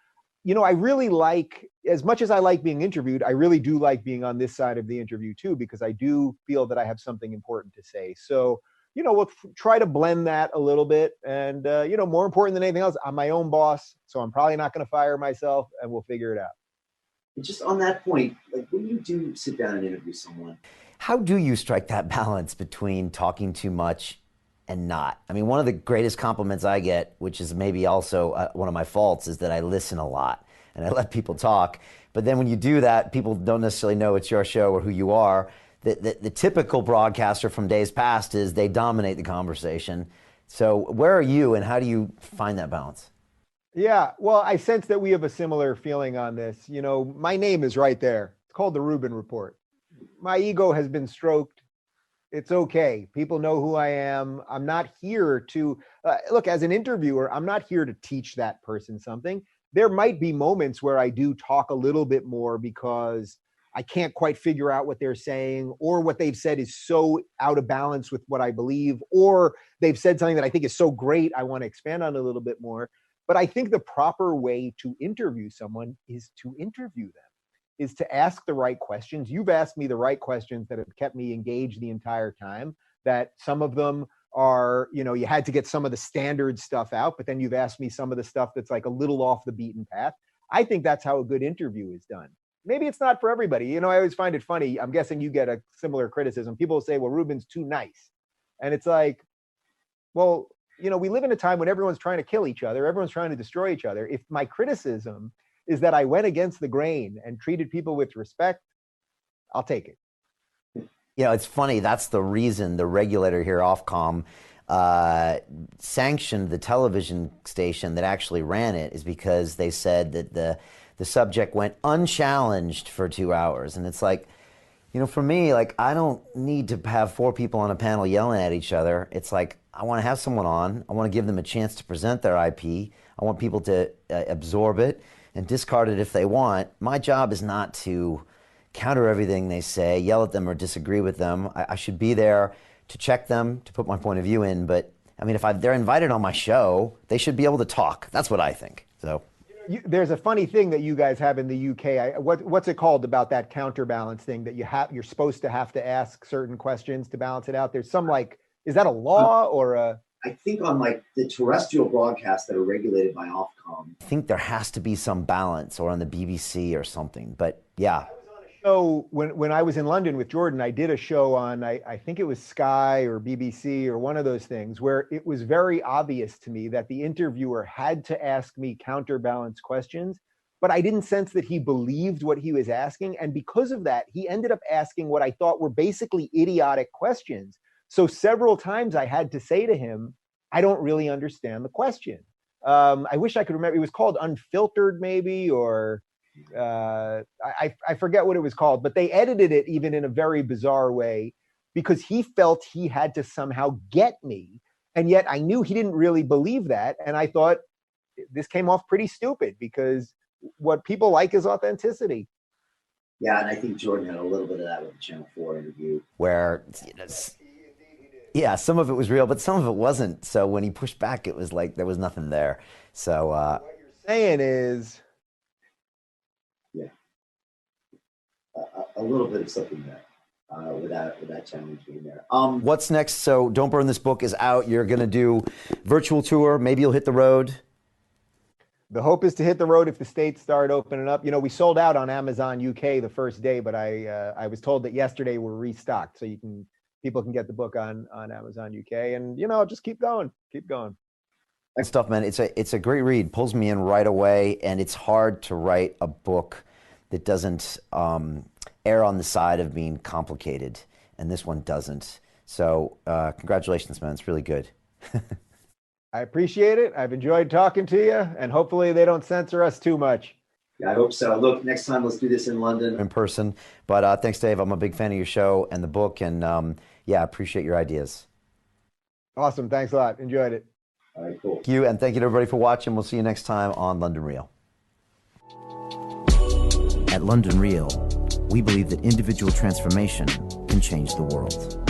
I really like, as much as I like being interviewed, I really do like being on this side of the interview too, because I do feel that I have something important to say. So, we'll try to blend that a little bit. And, more important than anything else, I'm my own boss. So I'm probably not going to fire myself, and we'll figure it out. And just on that point, like when you do sit down and interview someone, how do you strike that balance between talking too much and not? I mean, one of the greatest compliments I get, which is maybe also one of my faults, is that I listen a lot and I let people talk. But then when you do that, people don't necessarily know it's your show or who you are. The typical broadcaster from days past is they dominate the conversation. So where are you, and how do you find that balance? Yeah, well, I sense that we have a similar feeling on this. My name is right there. It's called the Rubin Report. My ego has been stroked. It's okay. People know who I am. I'm not here to, look, as an interviewer, I'm not here to teach that person something. There might be moments where I do talk a little bit more because I can't quite figure out what they're saying, or what they've said is so out of balance with what I believe, or they've said something that I think is so great I want to expand on a little bit more. But I think the proper way to interview someone is to interview them, is to ask the right questions. You've asked me the right questions that have kept me engaged the entire time, that some of them are, you had to get some of the standard stuff out, but then you've asked me some of the stuff that's like a little off the beaten path. I think that's how a good interview is done. Maybe it's not for everybody. I always find it funny. I'm guessing you get a similar criticism. People say, well, Rubin's too nice. And it's like, well, we live in a time when everyone's trying to kill each other. Everyone's trying to destroy each other. If my criticism is that I went against the grain and treated people with respect, I'll take it. It's funny. That's the reason the regulator here, Ofcom, sanctioned the television station that actually ran it, is because they said that the subject went unchallenged for 2 hours. And it's like, for me, like, I don't need to have 4 people on a panel yelling at each other. It's like, I want to have someone on. I want to give them a chance to present their IP. I want people to absorb it and discard it if they want. My job is not to counter everything they say, yell at them, or disagree with them. I should be there to check them, to put my point of view in. But I mean, if they're invited on my show, they should be able to talk. That's what I think. So there's a funny thing that you guys have in the UK. What's it called about that counterbalance thing that you're supposed to have to ask certain questions to balance it out? There's some, like, is that a law or a? I think on like the terrestrial broadcasts that are regulated by Ofcom, I think there has to be some balance, or on the BBC or something. But yeah. So when I was in London with Jordan, I did a show on, I think it was Sky or BBC or one of those things, where it was very obvious to me that the interviewer had to ask me counterbalance questions, but I didn't sense that he believed what he was asking. And because of that, he ended up asking what I thought were basically idiotic questions. So several times I had to say to him, I don't really understand the question. I wish I could remember. It was called Unfiltered, maybe, or I forget what it was called, but they edited it even in a very bizarre way, because he felt he had to somehow get me. And yet I knew he didn't really believe that. And I thought this came off pretty stupid, because what people like is authenticity. Yeah, and I think Jordan had a little bit of that with the Channel 4 interview. Where, yeah, some of it was real, but some of it wasn't. So when he pushed back, it was like there was nothing there. So what you're saying is, yeah, a little bit of something there, without challenge being there. What's next? So Don't Burn This Book is out. You're going to do virtual tour. Maybe you'll hit the road. The hope is to hit the road if the states start opening up. We sold out on Amazon UK the first day, but I was told that yesterday we're restocked, so people can get the book on Amazon UK, and just keep going. That stuff, man. It's a great read. Pulls me in right away, and it's hard to write a book that doesn't err on the side of being complicated, and this one doesn't. So congratulations, man. It's really good. I appreciate it. I've enjoyed talking to you, and hopefully they don't censor us too much. Yeah, I hope so. Look, next time let's do this in London. In person. But thanks, Dave. I'm a big fan of your show and the book, and yeah, I appreciate your ideas. Awesome. Thanks a lot. Enjoyed it. All right, cool. Thank you, and thank you to everybody for watching. We'll see you next time on London Real. At London Real, we believe that individual transformation can change the world.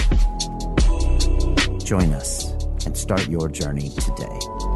Join us and start your journey today.